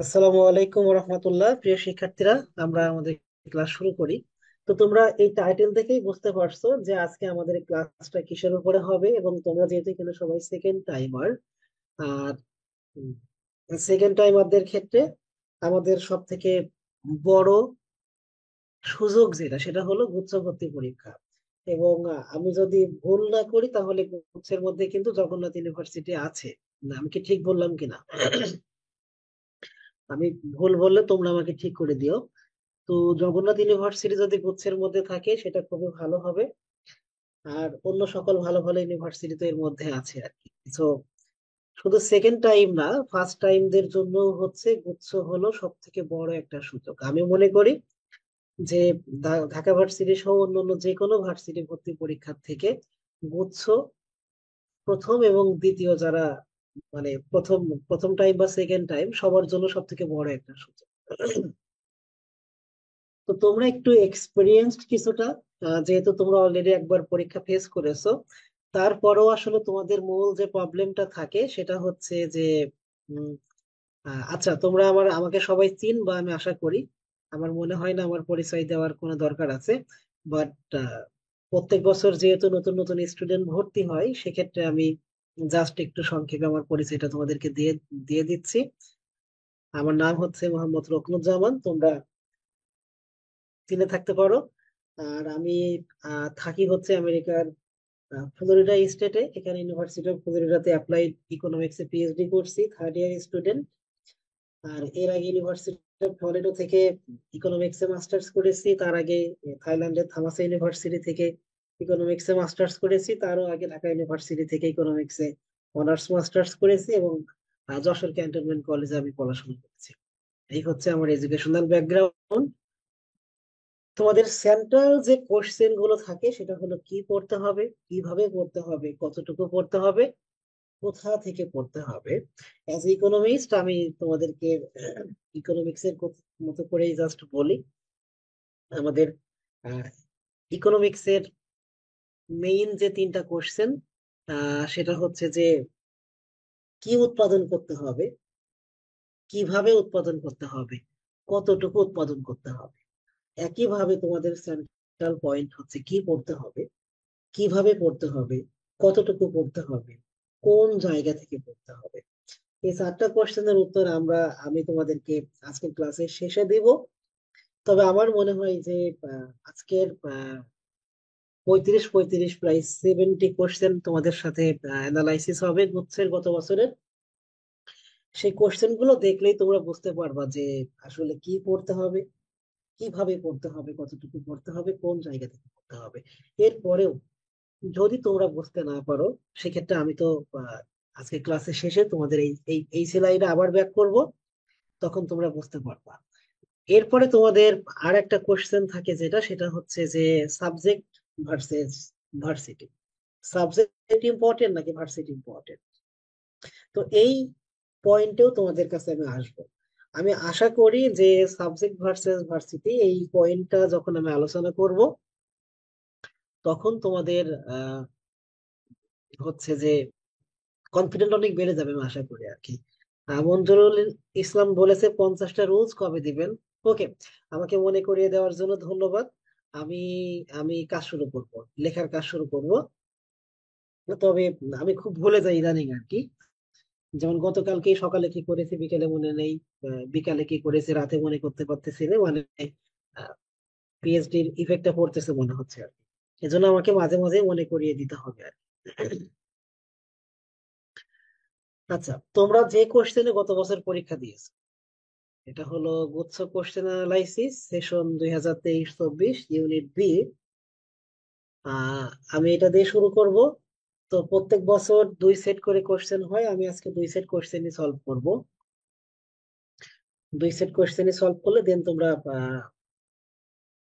আসসালামু আলাইকুম রহমতুল্লাহ। প্রিয় শিক্ষার্থীরা, আমরা আমাদের ক্লাস শুরু করি। তো তোমরা এই টাইটেল দেখেই বুঝতে পারছো যে আজকে আমাদের ক্লাসটা কিসের উপরে হবে, এবং তোমরা যেহেতু এখানে সবাই সেকেন্ড টাইমার, আর সেকেন্ড টাইমারদের ক্ষেত্রে আমাদের সব থেকে বড় সুযোগ যেটা, সেটা হলো গুচ্ছ ভর্তি পরীক্ষা। এবং আমি যদি ভুল না করি তাহলে গুচ্ছের মধ্যে কিন্তু জগন্নাথ ইউনিভার্সিটি আছে। না, আমি কি ঠিক বললাম কিনা? আমি ভুল বললে তোমরা আমাকে ঠিক করে দিও। তো জগন্নাথ ইউনিভার্সিটি যদি গুচ্ছের মধ্যে থাকে সেটা খুবই ভালো হবে। আর অন্য সকল ভালো ভালো ইউনিভার্সিটি তো এর মধ্যে আছে আর কি। তো শুধু সেকেন্ড টাইম না, ফার্স্ট টাইমদের জন্য হচ্ছে গুচ্ছ হলো সব থেকে বড় একটা সুযোগ আমি মনে করি। যে ঢাকা ভার্সিটি সহ অন্যান্য যে কোনো ভার্সিটি ভর্তি পরীক্ষার থেকে গুচ্ছ প্রথম এবং দ্বিতীয় যারা, মানে প্রথম প্রথম টাইম বা সেকেন্ড টাইম, সবার জন্য সব থেকে বড় একটা সুযোগ। তো তোমরা একটু এক্সপিরিয়েন্সড কিছুটা, যেহেতু তোমরা অলরেডি একবার পরীক্ষা ফেস করেছো। তারপরেও আসলে তোমাদের মূল যে প্রবলেমটা থাকে সেটা হচ্ছে যে উম, আচ্ছা, তোমরা আমাকে সবাই চিনবা আমি আশা করি। আমার মনে হয় না আমার পরিচয় দেওয়ার কোনো দরকার আছে। বাট প্রত্যেক বছর যেহেতু নতুন নতুন স্টুডেন্ট ভর্তি হয়, সেক্ষেত্রে আমি জাস্ট একটু সংক্ষেপে আমার পরিচয়টা তোমাদেরকে দিয়ে দিয়ে দিচ্ছি। আমার নাম হচ্ছে মোহাম্মদ রকনুজ্জামান, তোমরা চিনে থাকতে পারো। আর আমি থাকি হচ্ছে আমেরিকার ফ্লোরিডা স্টেটে। এখানে ইউনিভার্সিটি অফ ফ্লোরিডাতে অ্যাপ্লাইড ইকোনমিক্সে পিএইচডি করছি, থার্ড ইয়ার স্টুডেন্ট। আর এর আগে ইউনিভার্সিটি অফ টরন্টো থেকে ইকোনমিক্সে মাস্টার্স করেছি। তার আগে থাইল্যান্ডের থামাসা ইউনিভার্সিটি থেকে ইকোনমিক্সে মাস্টার্স করেছি। তারও আগে ঢাকা ইউনিভার্সিটি থেকে ইকোনমিক্সে অনার্স মাস্টার্স করেছি, এবং যশোর ক্যান্টনমেন্ট কলেজে আমি পড়াশোনা করেছি। এই হচ্ছে আমার এডুকেশনাল ব্যাকগ্রাউন্ড। তোমাদের সেন্ট্রাল যে কোশ্চেন গুলো থাকে সেটা হলো কি পড়তে হবে, কিভাবে পড়তে হবে, কতটুকু পড়তে হবে, কোথা থেকে পড়তে হবে। অ্যাজ ইকোনমিস্ট আমি তোমাদেরকে ইকোনমিক্স এর মতো করেই জাস্ট বলি। আমাদের ইকোনমিক্স এর মেইন যে তিনটা কোশ্চেন, সেটা হচ্ছে যে কি উৎপাদন করতে হবে, কিভাবে উৎপাদন করতে হবে, কতটুকু উৎপাদন করতে হবে। একইভাবে তোমাদের সেন্ট্রাল পয়েন্ট হচ্ছে কি পড়তে হবে, কিভাবে পড়তে হবে, কতটুকু পড়তে হবে, কোন জায়গা থেকে পড়তে হবে। এই চারটা কোশ্চেনের উত্তর আমি তোমাদেরকে আজকের ক্লাসের শেষে দিব। তবে আমার মনে হয় যে আজকের 35 প্রায় 70 কোশ্চেন তোমাদের সাথে অ্যানালাইসিস হবে গুচ্ছের গত বছরের। সেই কোশ্চেন গুলো দেখলেই তোমরা বুঝতে পারবা যে আসলে কি পড়তে হবে, কিভাবে পড়তে হবে, কতটুকু পড়তে হবে, কোন জায়গা থেকে পড়তে হবে। এরপরেও যদি তোমরা বুঝতে না পারো, সেক্ষেত্রে আমি তো আহ, আজকে ক্লাসের শেষে তোমাদের এই স্লাইডে আবার ব্যাক করব, তখন তোমরা বুঝতে পারবা। এরপরে তোমাদের আর একটা কোশ্চেন থাকে, সেটা হচ্ছে যে subject versus varsity. Subject important নাকি ভার্সিটি ইম্পর্টেন্ট? তো এই পয়েন্টেও তোমাদের কাছে আমি আসবো। আমি আশা করি যে সাবজেক্ট ভার্সেস ভার্সিটি এই পয়েন্টটা যখন আমি আলোচনা করব, তখন তোমাদের আহ হচ্ছে যে কনফিডেন্ট অনেক বেড়ে যাবে আমি আশা করি আর কি। মঞ্জুরুল ইসলাম বলেছে 50টা রুলস কবে দিবেন। ওকে, আমাকে মনে করিয়ে দেওয়ার জন্য ধন্যবাদ। আমি আমি কাজ শুরু করব, লেখার কাজ শুরু করব। তবে আমি খুব ভুলে যাই ইদানিং আর কি। যেমন গতকালকে সকালে কি করেছি বিকেলে মনে নেই, বিকালে কি করেছি রাতে মনে করতে পারতেছি না, মানে পিএইচডির ইফেক্টটা পড়তেছে মনে হচ্ছে আর কি। এজন্য আমাকে মাঝে মাঝে মনে করিয়ে দিতে হবে আর কি। আচ্ছা, তোমরা যে কোশ্চেনে গত বছর পরীক্ষা দিয়েছো, এটা হলো গুচ্ছ question analysis session 2023-24 unit B. আহ আমি এটা দিয়ে শুরু করব। তো প্রত্যেক বছর 2 সেট করে কোশ্চেন হয়, আমি আজকে 2 সেট কোশ্চেনই সলভ করব। 2 সেট কোশ্চেনই সলভ করলে দেন তোমরা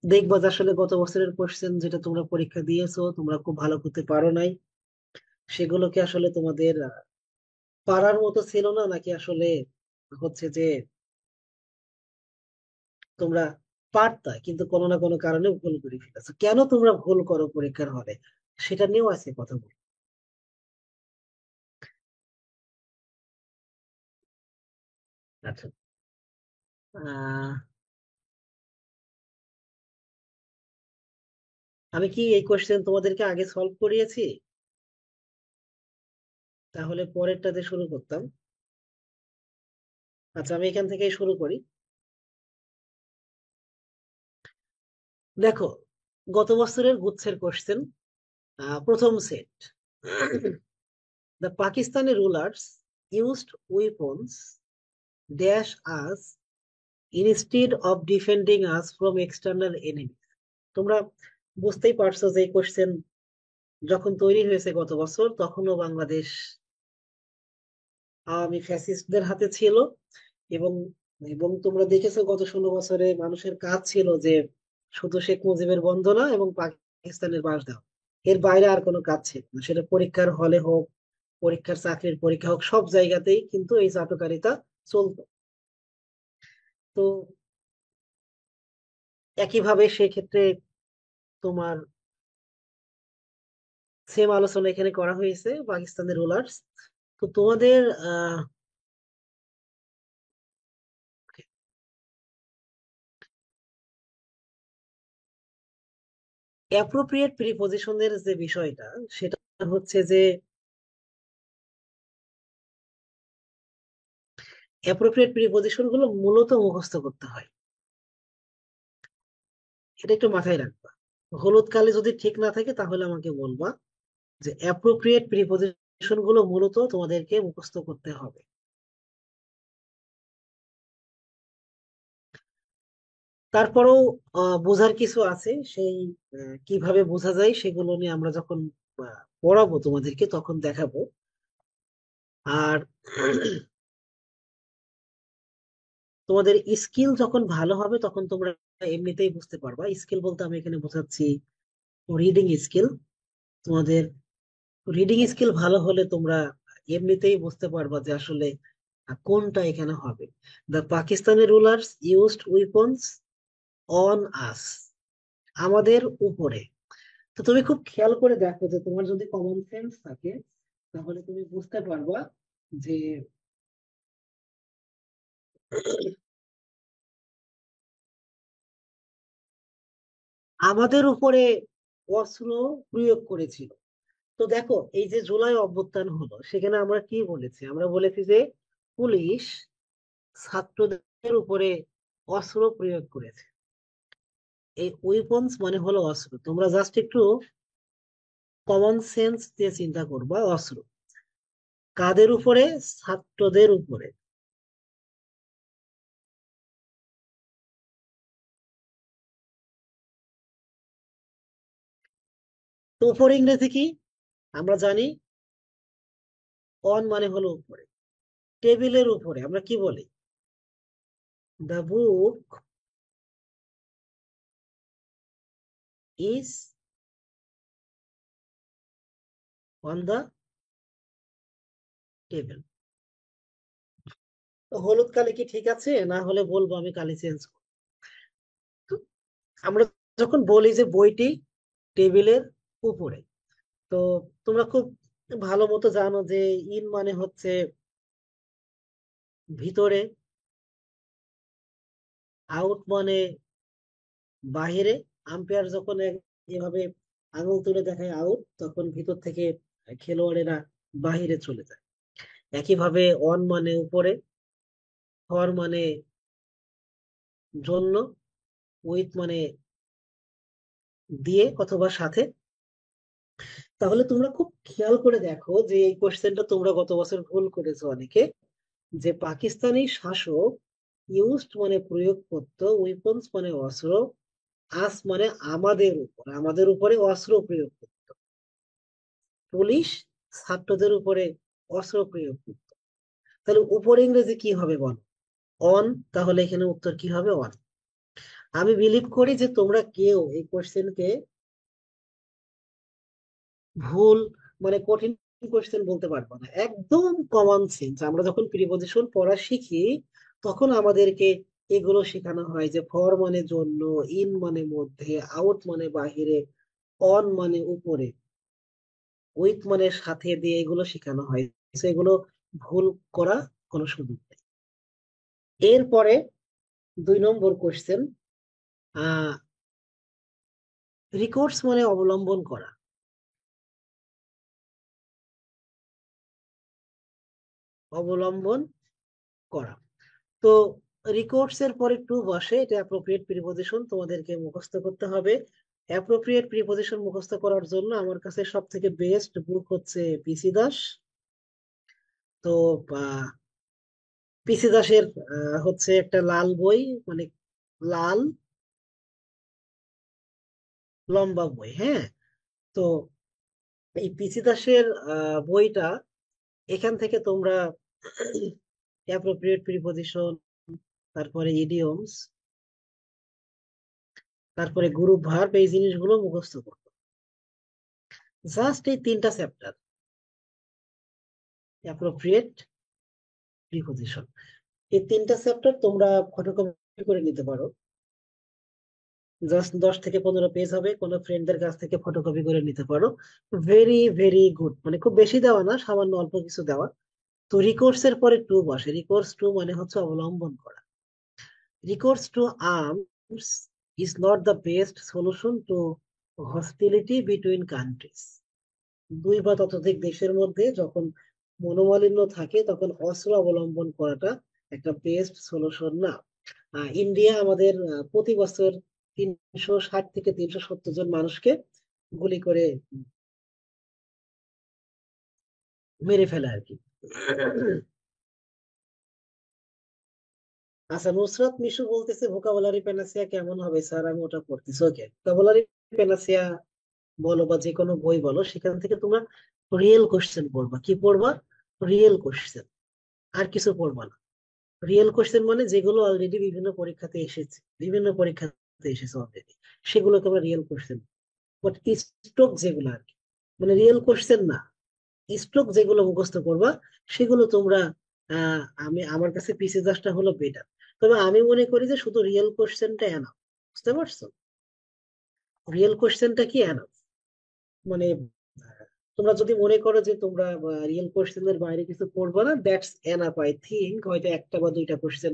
দেখবো যে আসলে গত বছরের কোশ্চেন যেটা তোমরা পরীক্ষা দিয়েছো তোমরা খুব ভালো করতে পারো নাই, সেগুলোকে আসলে তোমাদের পারার মতো ছিল না, নাকি আসলে হচ্ছে যে তোমরা পারতা কিন্তু কোনো না কোনো কারণে ভুল করে ফেলেছো। কেন তোমরা ভুল করো পরীক্ষার হলে, সেটা নিয়েও আজকে কথা বলি। আচ্ছা, আহ আমি কি এই কোশ্চেন তোমাদেরকে আগে সলভ করিয়েছি? তাহলে পরেরটাতে শুরু করতাম। আচ্ছা, আমি এখান থেকেই শুরু করি। দেখো, গত বছরের গুচ্ছের কোশ্চেন, প্রথম set. The Pakistani rulers used weapons dash us instead of defending us from external enemies. তোমরা বুঝতেই পারছো যে এই কোশ্চেন যখন তৈরি হয়েছে গত বছর, তখনও বাংলাদেশ আওয়ামী ফ্যাসিস্টদের হাতে ছিল। এবং এবং তোমরা দেখেছো গত 16 বছরে মানুষের কাজ ছিল যে শুধু শেখ মুজিবের বন্দনা এবং পাকিস্তানের বাস দেওয়া, এর বাইরে আর কোনো কাজ ছিল না। সেটা পরীক্ষার হলে হোক, পরীক্ষার চাকরির পরীক্ষা হোক, সব জায়গাতেই কিন্তু এই চাটুকারিতা চলতো। তো একইভাবে সেক্ষেত্রে তোমার সেম আলোচনা এখানে করা হয়েছে পাকিস্তানের রুলার্স। তো তোমাদের আহ অ্যাপ্রোপ্রিয়েট প্রিপজিশনের যে বিষয়টা, সেটা হচ্ছে যে অ্যাপ্রোপ্রিয়েট প্রিপজিশন গুলো মূলত মুখস্থ করতে হয়। এটা একটু মাথায় রাখবা। হলুদ কালি যদি ঠিক না থাকে তাহলে আমাকে বলবা, যে অ্যাপ্রোপ্রিয়েট প্রিপজিশন গুলো মূলত তোমাদেরকে মুখস্থ করতে হবে। তারপরেও বোঝার কিছু আছে, সেই কিভাবে বোঝা যায় সেগুলো নিয়ে আমরা যখন পড়াবো তোমাদেরকে তখন দেখাবো। আর তোমাদের স্কিল যখন ভালো হবে তখন তোমরা এমনিতেই বুঝতে পারবা। স্কিল বলতে আমি এখানে বোঝাচ্ছি রিডিং স্কিল। তোমাদের রিডিং স্কিল ভালো হলে তোমরা এমনিতেই বুঝতে পারবা যে আসলে কোনটা এখানে হবে। The Pakistani rulers used weapons on আস, আমাদের উপরে। তো তুমি খুব খেয়াল করে দেখো যে তোমার যদি কমন সেন্স থাকে তাহলে তুমি বুঝতে পারবা যে আমাদের উপরে অস্ত্র প্রয়োগ করেছিল। তো দেখো, এই যে জুলাই অভ্যুত্থান হলো, সেখানে আমরা কি বলেছি? আমরা বলেছি যে পুলিশ ছাত্রদের উপরে অস্ত্র প্রয়োগ করেছে। এই উইপন্স মানে হলো অস্ত্র। তোমরা জাস্ট একটু কমন সেন্স দিয়ে চিন্তা করবা। অস্ত্র কাদের উপরে? ছাত্রদের উপরে। তো উপরে ইংরেজি কি আমরা জানি? অন মানে হলো উপরে। টেবিলের উপরে আমরা কি বলি? The book is on the table. তো হলুদ কালি কি ঠিক আছে? না হলে বলবো, আমি কালি চেঞ্জ করবো। আমরা যখন বলি যে বইটি টেবিলের উপরে, তো তোমরা খুব ভালো মতো জানো যে ইন মানে হচ্ছে ভিতরে, আউট মানে বাহিরে। আম্পায়ার যখন এভাবে আঙুল তুলে দেখায় আউট, তখন ভিতর থেকে খেলোয়াড়েরা বাহিরে চলে যায়। একইভাবে অন মানে উপরে, ফর মানে জন্য, উইথ মানে দিয়ে অথবা সাথে। তাহলে তোমরা খুব খেয়াল করে দেখো যে এই কোশ্চেনটা তোমরা গত বছর ভুল করেছো অনেকে, যে পাকিস্তানি শাসক ইউজড মানে প্রয়োগ করতো, উইপন্স মানে অস্ত্র, আস মানে আমাদের উপর, আমাদের উপরে অস্ত্র প্রয়োগ করতো। পুলিশ ছাত্রদের উপরে অস্ত্র প্রয়োগ করতো। তাহলে উপর ইংরেজি কি হবে বল? অন। তাহলে এখানে উত্তর কি হবে? অন। আমি বিলিভ করি যে তোমরা কেউ এই কোশ্চেনকে ভুল মানে কঠিন কোশ্চেন বলতে পারবো না। একদম কমন সেন্স। আমরা যখন প্রিপজিশন পড়া শিখি তখন আমাদেরকে এগুলো শেখানো হয়, যে ফর মানে জন্য, ইন মানে মধ্যে, আউট মানে বাহিরে, অন মানে উপরে, উইথ মানে সাথে দিয়ে, এগুলো শেখানো হয়। So এগুলো ভুল করা কোনো সুযোগ নেই। এরপরে 2 নম্বর কোশ্চেন, রিকোর্স মানে অবলম্বন করা। অবলম্বন করা। তো রিকোর্স এর পরে টু বসে, এটা অ্যাপ্রোপ্রিয়েট প্রিপজিশন, তোমাদেরকে মুখস্থ করতে হবে। অ্যাপ্রোপ্রিয়েট প্রিপজিশন মুখস্থ করার জন্য আমার কাছে সব থেকে বেস্ট বুক হচ্ছে পিসি দাস। তো পিসি দাসের হচ্ছে একটা লাল বই, মানে লাল লম্বা বই, হ্যাঁ। তো এই পিসি দাসের বইটা, এখান থেকে তোমরা অ্যাপ্রোপ্রিয়েট প্রিপজিশন, তারপরে ইডিয়মস, তারপরে গ্রুপ ভার্ব, এই জিনিসগুলো মুখস্থ করবে। জাস্ট এই 3টা চ্যাপ্টার, অ্যাপ্রোপ্রিয়েট প্রিপজিশন, এই 3টা চ্যাপ্টার তোমরা ফটোকপি করে নিতে পারো। জাস্ট 10 থেকে 15 পেজ হবে, কোনো ফ্রেন্ডদের কাছ থেকে ফটোকপি করে নিতে পারো। ভেরি ভেরি গুড, মানে খুব বেশি দেওয়া না, সামান্য অল্প কিছু দেওয়া। তো রিকোর্স এর পরে টু বসে, রিকোর্স টু মানে হচ্ছে অবলম্বন করা। Recourse to arms is not the best solution to hostility between countries. দুই বা ততোধিক দেশের মধ্যে যখন মনোমালিন্য থাকে, তখন অস্ত্র অবলম্বন করাটা একটা বেস্ট সলিউশন না। ইন্ডিয়া আমাদের প্রতি বছর 360 থেকে 370 জন মানুষকে গুলি করে মেরে ফেলে আর কি। আচ্ছা, নুসরাত মিশু বলতেছে ভোকাবুলারি প্যানাসিয়া কেমন হবে স্যার, আমি ওটা পড়তেছি। ওকে, ভোকাবুলারি প্যানাসিয়া বলো বা যে কোনো বই বলো, সেখান থেকে তোমরা রিয়েল কোশ্চেন পড়বা। কি পড়বা? রিয়েল কোশ্চেন, আর কিছু পড়বা না। রিয়েল কোশ্চেন মানে যেগুলো অলরেডি বিভিন্ন পরীক্ষাতে এসেছে, বিভিন্ন পরীক্ষাতে এসেছে অলরেডি, সেগুলোকে আমরা রিয়েল কোশ্চেন। বাট স্ট্রোক যেগুলো আর কি, মানে রিয়েল কোশ্চেন না, স্ট্রোক যেগুলো মুখস্থ করবা, সেগুলো তোমরা আমি আমার কাছে পিসি জাস্টটা হলো বেটার। তবে আমি মনে করি যে শুধু রিয়েল কোশ্চেনটা এনাফ। বুঝতে পারছো? রিয়েল কোশ্চেনটা কি এনাফ, মানে তোমরা যদি মনে করো যে তোমরা রিয়েল কোশ্চেনের বাইরে কিছু পড়বে না, দ্যাটস এনাফ। আই থিঙ্ক হয়তো একটা বা দুইটা কোশ্চেন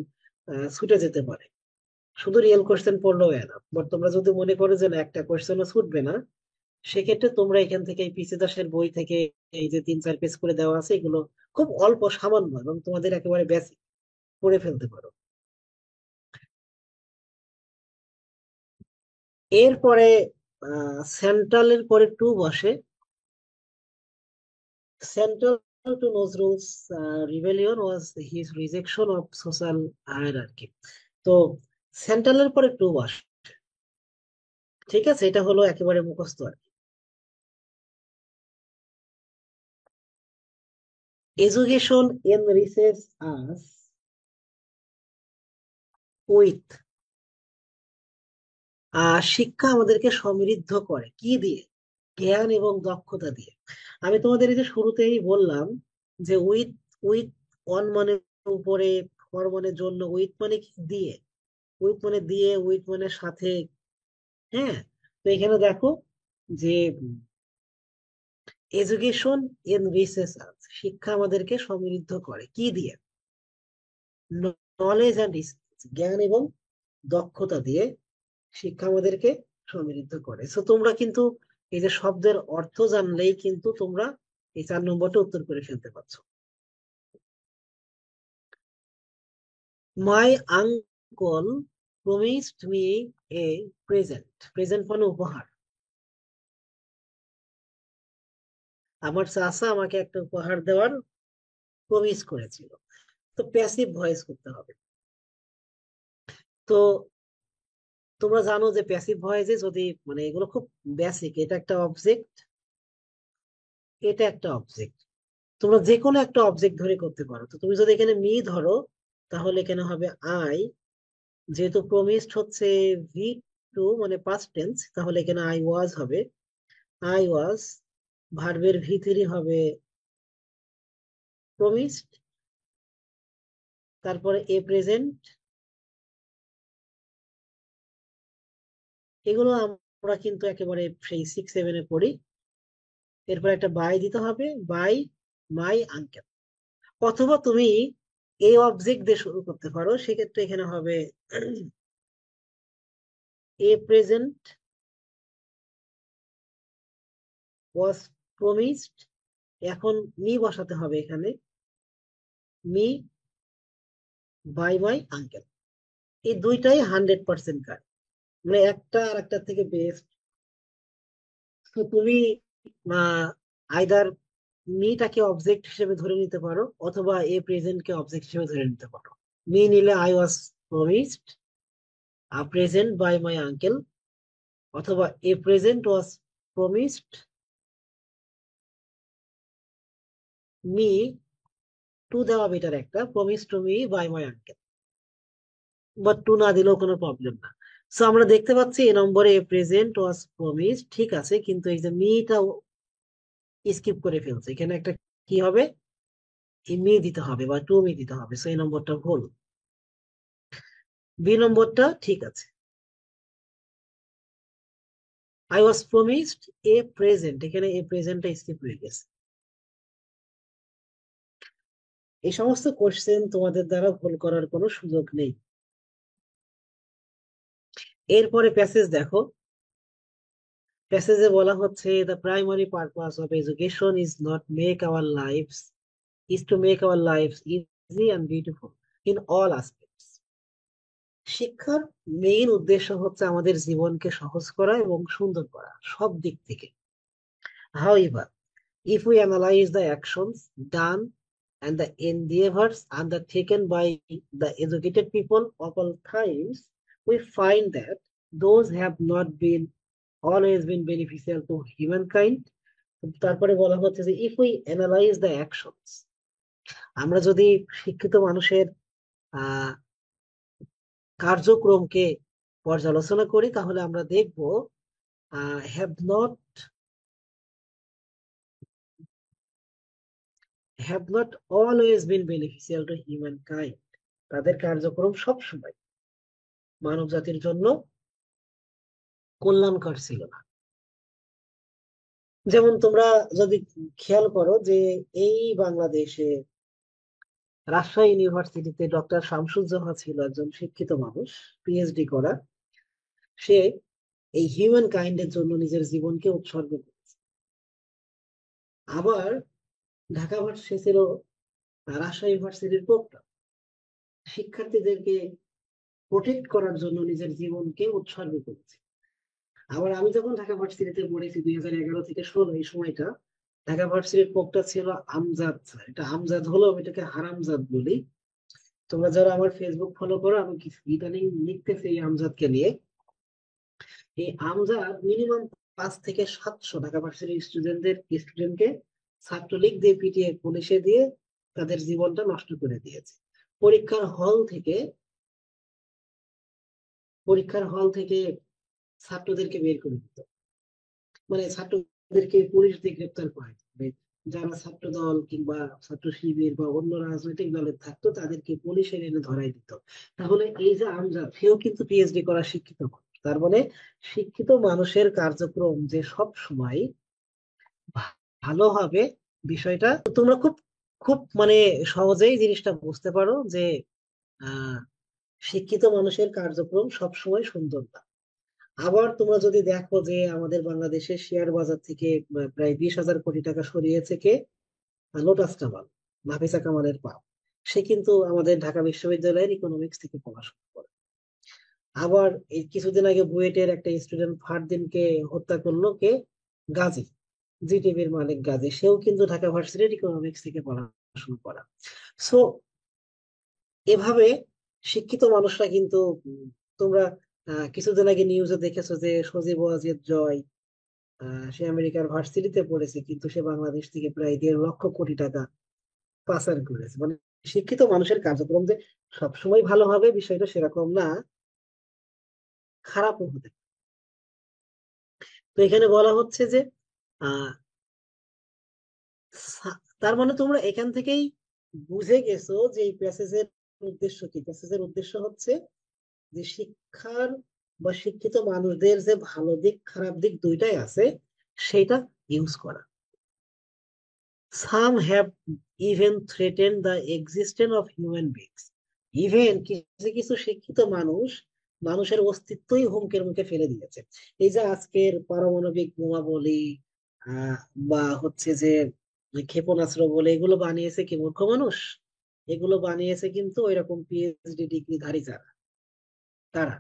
ছুটে যেতে পারে, শুধু রিয়েল কোশ্চেন পড়লেও এনাফ। বাট তোমরা যদি মনে করো যে না, একটা কোশ্চেনও ছুটবে না, সেক্ষেত্রে তোমরা এখান থেকে এই পিসি দাসের বই থেকে এই যে 3-4 পেজ করে দেওয়া আছে, এগুলো খুব অল্প সামান্য এবং তোমাদের একেবারে বেসিক পড়ে ফেলতে পারো। এরপরে সেন্ট্রালের পরে টু বসে। Central to Nazrul's rebellion was his rejection of social hierarchy. তো সেন্ট্রালের পরে টু বসে, ঠিক আছে, এটা হলো একেবারে মুখস্থ আর কি। এডুকেশন এনরিচেস আস উইথ, শিক্ষা আমাদেরকে সমৃদ্ধ করে কি দিয়ে? জ্ঞান এবং দক্ষতা দিয়ে। আমি তোমাদের এই যে শুরুতেই বললাম যে উইথ, উইথ অন মানে উপরে, ফর মানে জন্য, উইথ মানে কি? দিয়ে। উইথ মানে দিয়ে, উইথ মানে সাথে, হ্যাঁ। তো এখানে দেখো যে এডুকেশন এনরিচেস আস, শিক্ষা আমাদেরকে সমৃদ্ধ করে কি দিয়ে? নলেজ অ্যান্ড স্কিলস, জ্ঞান এবং দক্ষতা দিয়ে শিক্ষা আমাদেরকে সমৃদ্ধ করে। সো তোমরা কিন্তু এই যে শব্দের অর্থ জানলেই কিন্তু তোমরা এই 4 নম্বরটা উত্তর করে ফেলতে পারছো। My uncle promised me a present, present মানে উপহার। আমার চাচা আমাকে একটা উপহার দেওয়ার প্রমিস করেছিল। তো প্যাসিভ ভয়েস করতে হবে। তো তোমরা জানো যে প্যাসিভ ভয়েসে যদি, মানে এগুলো খুব বেসিক, এটা একটা অবজেক্ট, এটা একটা অবজেক্ট, তোমরা যে কোনো একটা অবজেক্ট ধরে করতে পারো। তো তুমি যদি এখানে মি ধরো, তাহলে এখানে হবে আই। যেহেতু প্রমিসড হচ্ছে ভি টু মানে পাস্ট টেন্স, তাহলে এখানে আই ওয়াজ হবে। আই ওয়াজ, ভার্বের ভি থ্রি হবে প্রমিসড, তারপরে এ প্রেজেন্ট। এগুলো আমরা কিন্তু একেবারে সেই 6-7-এ পড়ি। এরপর একটা বাই দিতে হবে, বাই মাই আঙ্কেল। অথবা তুমি এই অবজেক্ট দিয়ে শুরু করতে পারো, সেক্ষেত্রে এখানে হবে এ প্রেজেন্ট ওয়াজ প্রমিসড। এখন মি বসাতে হবে এখানে, মি বাই মাই আঙ্কেল। এই দুইটাই 100% কারেক্ট, মানে একটা আর একটা থেকে বেস্ট। তো তুমি আইদার মিটাকে অবজেক্ট হিসেবে ধরে নিতে পারো, অথবা এ প্রেজেন্ট কে অবজেক্ট হিসেবে ধরে নিতে পারো। মি নিলে I was promised present by my uncle, অথবা a present was promised me, to দেওয়া বেটার একটা, promise to me by my uncle, but to না দিলেও কোনো প্রবলেম না। সো আমরা দেখতে পাচ্ছি এই নম্বরে এ প্রেজেন্ট ওয়াজ প্রমিস ঠিক আছে, কিন্তু এই যে মিটা স্কিপ করে ফেলছে, এখানে একটা কি হবে, মি দিতে হবে বা টু মি দিতে হবে, সো এই নম্বরটা ভুল। বি নম্বরটা ঠিক আছে। I was promised a present, এখানে এ প্রেজেন্টটা স্কিপ হয়ে গেছে। এই সমস্ত কোশ্চেন তোমাদের দ্বারা ভুল করার কোনো সুযোগ নেই। এরপরে প্যাসেজ দেখো, প্যাসেজে বলা হচ্ছে the primary purpose of education is not make our lives, is to make our lives easy and beautiful in all aspects. শিক্ষার মেইন উদ্দেশ্য হচ্ছে আমাদের জীবনকে সহজ করা এবং সুন্দর করা সব দিক থেকে। However, if we analyze the actions done and the endeavors undertaken by the educated people of all times, we find that those have not been always been beneficial to humankind. তারপরে বলা হচ্ছে যে if we analyze the actions, আমরা যদি শিক্ষিত মানুষের আহ কার্যক্রমকে পর্যালোচনা করি, তাহলে আমরা দেখব have not have not always been beneficial to humankind, তাদের কার্যক্রম সব সময় মানব জাতির জন্য কল্যাণকর ছিল না। যেমন তোমরা যদি খেয়াল করো যে এই বাংলাদেশে রাজশাহী ইউনিভার্সিটিতে ডক্টর শামসুজ্জোহা ছিল একজন শিক্ষিত মানুষ, পিএইচডি করা। সে এই হিউম্যান কাইন্ডের জন্য নিজের জীবনকে উৎসর্গ করেছে। আবার ঢাকা ভার্সিটি ছিল রাজশাহী ইউনিভার্সিটির প্রক্টর, শিক্ষার্থীদেরকে প্রোটেক্ট করার জন্য নিজের জীবনকে উৎসর্গ করেছে। আবার আমি যখন ঢাকা ভার্সিটিতে পড়েছি 2011 থেকে 2016, এই সময়টা ঢাকা ভার্সিটির প্রক্টর ছিল আমজাদ স্যার। এটা আমজাদ হলো, আমি এটাকে হারামজাদ বলি। তোমরা যারা আমার ফেসবুক ফলো করো, আমি কিছু ইদানিং লিখতেছি এই আমজাদকে নিয়ে। এই আমজাদ মিনিমাম 500 থেকে 700 ঢাকা ভার্সিটির স্টুডেন্টকে ছাত্রলীগ দিয়ে পিটিয়ে পুলিশে দিয়ে তাদের জীবনটা নষ্ট করে দিয়েছে। পরীক্ষার হল থেকে পরীক্ষার হল থেকে ছাত্রদেরকে বের করে দিত, মানে ছাত্রদেরকে পুলিশ দিয়ে গ্রেপ্তার করে। মানে যারা ছাত্র দল কিংবা ছাত্র শিবির বা অন্য রাজনৈতিক দলের থাকতো, তাদেরকে পুলিশের এনে ধরাই দিত। তাহলে এই যে আমজাদ, সেও কিন্তু পিএইচডি করা শিক্ষিত মানুষ। তার মানে শিক্ষিত মানুষের কার্যক্রম যে সব সময় ভালো হবে, বিষয়টা তোমরা খুব খুব মানে সহজেই জিনিসটা বুঝতে পারো যে আহ শিক্ষিত মানুষের কার্যক্রম সবসময় সুন্দর না। আবার তোমরা যদি দেখো যে আমাদের বাংলাদেশের শেয়ার বাজার থেকে প্রায় 20,000 কোটি টাকা সরিয়েছে কে, লোটাস কামাল, নাফিসা কামালের পা। সে কিন্তু আমাদের ঢাকা বিশ্ববিদ্যালয়ের ইকোনমিক্স থেকে পড়াশোনা করে। আবার এই কিছুদিন আগে বুয়েটের একটা স্টুডেন্ট ফারদিনকে হত্যা করলো কে, গাজী, জিটিভির মালিক গাজী, সেও কিন্তু ঢাকা ভার্সিটির ইকোনমিক্স থেকে পড়াশোনা করা। সো এভাবে শিক্ষিত মানুষরা কিন্তু তোমরা কিছুদিন আগে নিউজে দেখেছো যে সজীব ওয়াজেদ জয়, সে আমেরিকার ভার্সিটিতে পড়েছে, কিন্তু সে বাংলাদেশ থেকে প্রায় 1.5 লক্ষ কোটি টাকা পাচার করেছে। মানে শিক্ষিত মানুষের কার্যক্রম যে সবসময় ভালো হবে, বিষয়টা সেরকম না, খারাপও হতে পারে। তো এখানে বলা হচ্ছে যে আহ তার মানে তোমরা এখান থেকেই বুঝে গেছো যে এই প্যাসেজের উদ্দেশ্য কি। প্যাসেজের উদ্দেশ্য হচ্ছে যে শিক্ষার বা শিক্ষিত মানুষদের যে ভালো দিক খারাপ দিক দুইটাই আছে, সেটা ইউজ করা। সাম have even threaten the existence of human beings. Even কিছু কিছু শিক্ষিত মানুষ মানুষের অস্তিত্বই হুমকির মুখে ফেলে দিয়েছে। এই যে আজকের পারমাণবিক বোমা বলি, আহ বা হচ্ছে যে ক্ষেপণাস্ত্র বলে, এগুলো বানিয়েছে কি মূর্খ মানুষ? এগুলো বানিয়েছে কিন্তু ওইরকম পিএইচডি ডিগ্রিধারী যারা, তারা।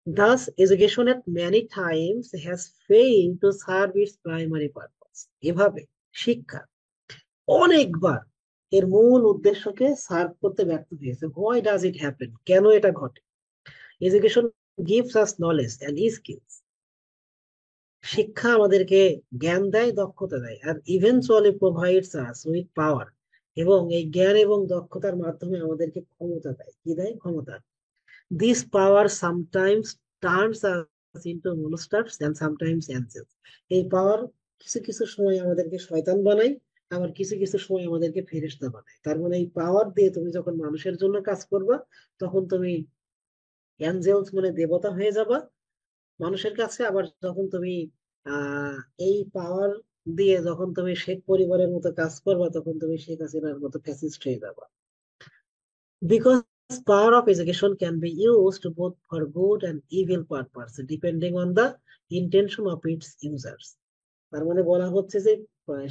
Thus, education at many times has failed to serve its primary purpose. এভাবে শিক্ষা অনেকবার এর মূল উদ্দেশ্যকে সার্ভ করতে ব্যর্থ হয়েছে। Why does it happen? কেন এটা ঘটে? Education gives us knowledge and skills. শিক্ষা আমাদেরকে জ্ঞান দেয়, দক্ষতা দেয়, আর eventually provides us with power. এবং এই জ্ঞান এবং দক্ষতার মাধ্যমে আমাদেরকে ক্ষমতা দেয়। কি দেয়? ক্ষমতা। This power sometimes turns us into monsters and sometimes angels. এই পাওয়ার কিছু কিছু সময় আমাদেরকে শয়তান বানায়, আবার কিছু কিছু সময় আমাদেরকে ফেরেশতা বানায়। তার মানে এই পাওয়ার দিয়ে তুমি যখন মানুষের জন্য কাজ করবা, তখন তুমি অ্যাঞ্জেলস মানে দেবতা হয়ে যাবা মানুষের কাছে। আবার যখন তুমি আহ এই পাওয়ার দিয়ে যখন তুমি শেখ পরিবারের মতো কাজ করবা, তখন তুমি শেখ হাসিনার মতো ফ্যাসিস্ট হয়ে যাবা। Because power of education can be used both for good and evil purpose, depending on the intention of its users. তার মানে বলা হচ্ছে যে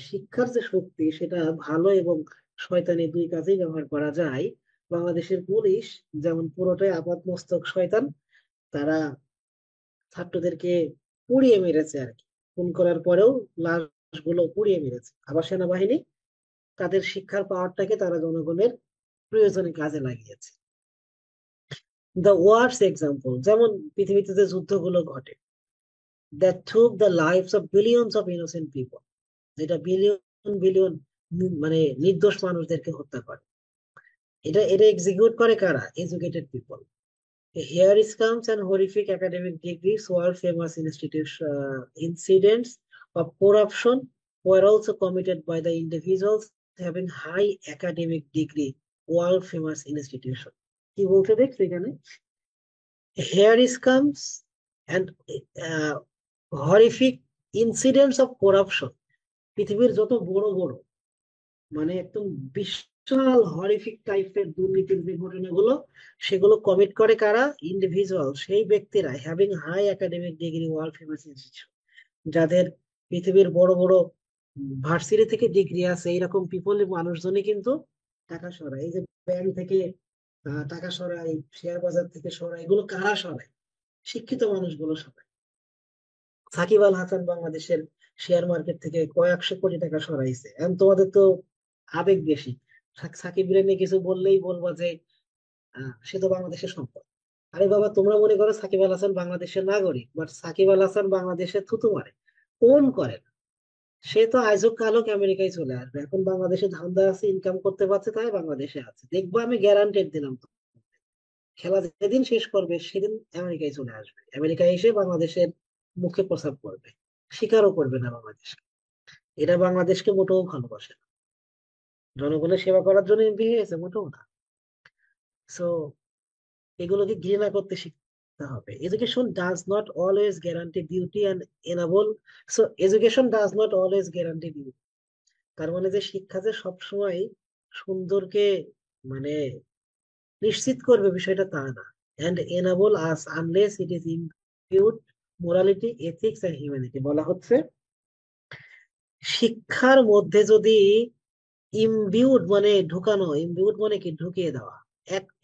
শিক্ষার যে শক্তি, সেটা ভালো এবং শয়তানি দুই কাজেই ব্যবহার করা যায়। বাংলাদেশের পুলিশ যেমন পুরোটাই আপাতমস্তক শয়তান, তারা ছাত্রদেরকে পুড়িয়ে মেরেছে আর কি। খুন করার পরেও লাশগুলো পুড়িয়ে মেরেছে। আবার সেনাবাহিনী তাদের শিক্ষার পাওয়ারটাকে তারা জনগণের প্রয়োজনে কাজে লাগিয়েছে। দ্য ওয়ার্স এক্সাম্পল, যেমন পৃথিবীতে যে যুদ্ধগুলো ঘটে, that took the lives of billions of innocent people, যেটা বিলিয়ন বিলিয়ন মানে নির্দোষ মানুষদেরকে হত্যা করে, এটা এটা এক্সিকিউট করে কারা? Educated people. Here is comes an horrific academic degrees, world famous incidents of corruption were also committed by the individuals having high academic degree, world famous institution। কি বলতে দেখছো এখানে? Here is comes and uh, horrific incidents of corruption। পৃথিবীর যত বড় বড় মানে একদম বিশাল হরিফিক টাইপের দুর্নীতির যে ঘটনাগুলো, সেগুলো কমিট করে কারা? ইন্ডিভিজুয়াল, সেই ব্যক্তিরা having high academic degree, world famous institution, যাদের পৃথিবীর বড় বড় ভার্সিটি থেকে ডিগ্রি আছে। এইরকম পিপল মানুষজনই কিন্তু টাকা সরায়। এই যে ব্যাংক থেকে টাকা সরায়, শেয়ার বাজার থেকে সরায়, এগুলো কারা সরায়? শিক্ষিত মানুষগুলো সরায়। সাকিব আল হাসান বাংলাদেশের শেয়ার মার্কেট থেকে কয়েকশো কোটি টাকা সরাইছে। এখন তোমাদের তো আবেগ বেশি, সাকিব নিয়ে কিছু বললেই বলবা যে সে তো বাংলাদেশের সম্পদ। আরে বাবা, তোমরা মনে করো সাকিব আল হাসান বাংলাদেশের নাগরিক, বাট সাকিব আল হাসান বাংলাদেশের থুতু মারে। কোন করে না? সে তো আইজক কালক আমেরিকায় চলে আসবে। এখন বাংলাদেশে ধান্দা আছে, ইনকাম করতে পারছে, তাই বাংলাদেশে আছে। দেখবো, আমি গ্যারান্টেড দিলাম তো। খেলা যেদিন শেষ করবে সেদিন আমেরিকায় চলে আসবে। আমেরিকায় এসে বাংলাদেশের মুখে প্রস্রাব করবে, স্বীকারও করবে না বাংলাদেশ। এরা বাংলাদেশকে মোটেও ভালোবাসে না। জনগণের সেবা করার জন্য এমপি হয়েছে? মোটেও না। সো এগুলোকে ঘৃণা করতে শিখতে হবে। Education does not always guarantee beauty and enable. So education does not always guarantee beauty. তার মানে যে শিক্ষা যে সবসময় সুন্দরকে মানে নিশ্চিত করবে, বিষয়টা তা না। And enable us unless it is imbued morality, ethics and humanity. বলা হচ্ছে শিক্ষার মধ্যে যদি ইমবিউড মানে ঢুকানো, ইমবিউড মানে কি? ঢুকিয়ে দেওয়া,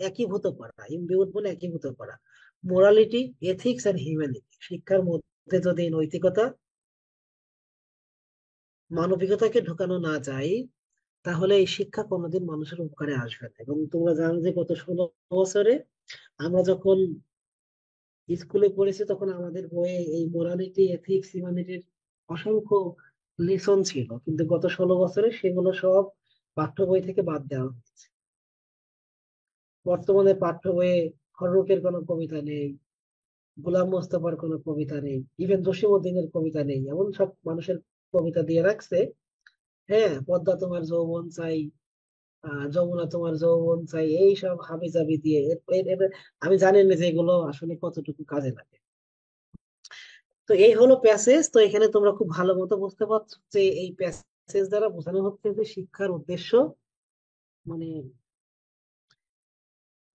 একীভূত করা। ইমবিউড মানে একীভূত করা। মোরালিটি, এথিক্স এন্ড হিউম্যানিটি, শিক্ষার মধ্যে যদি নৈতিকতা, মানবিকতাকে ঢুকানো না যায়, তাহলে এই শিক্ষা কোনোদিন মানুষের উপকারে আসবে না। এবং তোমরা জানো যে গত 16 বছরে আমরা যখন স্কুলে পড়েছি, তখন আমাদের বইয়ে এই মোরালিটি, এথিক্স, হিউম্যানিটির অসংখ্য লেসন ছিল, কিন্তু গত 16 বছরে সেগুলো সব পাঠ্য বই থেকে বাদ দেওয়া হয়েছে। বর্তমানে পাঠ্য বইয়ে হররুকের কোনো কবিতা নেই, গোলাম মোস্তফার কোনো কবিতা নেই, ইভেন জসিমউদ্দিনের কবিতা নেই। এমন সব মানুষের কবিতা দিয়ে রাখছে। হ্যাঁ, পদ্মা তোমার যৌবন চাই, যমুনা তোমার যৌবন চাই, এই সব হাবিজাবি দিয়ে আমি জানি না যে এগুলো আসলে কতটুকু কাজে লাগে। তো এই হলো প্যাসেজ। তো এখানে তোমরা খুব ভালো মতো বুঝতে পারছো যে এই প্যাসেজ দ্বারা বোঝানো হচ্ছে যে শিক্ষার উদ্দেশ্য মানে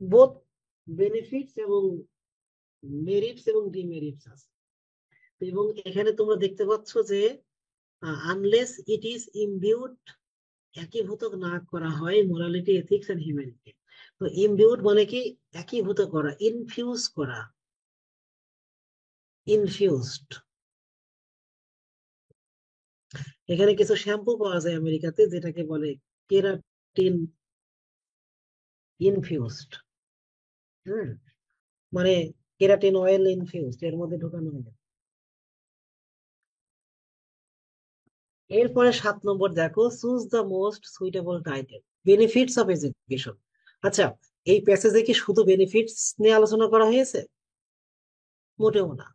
বোথ বেনিফিটস এবং মেরিটস এবং ডিমেরিটস আছে। এবং এখানে তোমরা দেখতে পাচ্ছ যে আনলেস ইট ইজ ইমবিউড, একীভূত না করা হয় মোরালিটি, এথিক্স এন্ড হিউম্যানিটি। তো ইমবিউড মানে কি, একীভূত করা, ইনফিউজ করা, ইনফিউজড। এখানে কিছু শ্যাম্পু পাওয়া যায় আমেরিকাতে যেটাকে বলে কেরাটিন ইনফিউজড। হম, মানে কেরাটিন অয়েল ইনফিউজড এর মধ্যে ঢোকানো হয়। এরপরে 7 নম্বর দেখো, choose the most suitable title, benefits of education. আচ্ছা, এই প্যাসেজে কি শুধু বেনিফিটস নিয়ে আলোচনা করা হয়েছে? মোটেও না।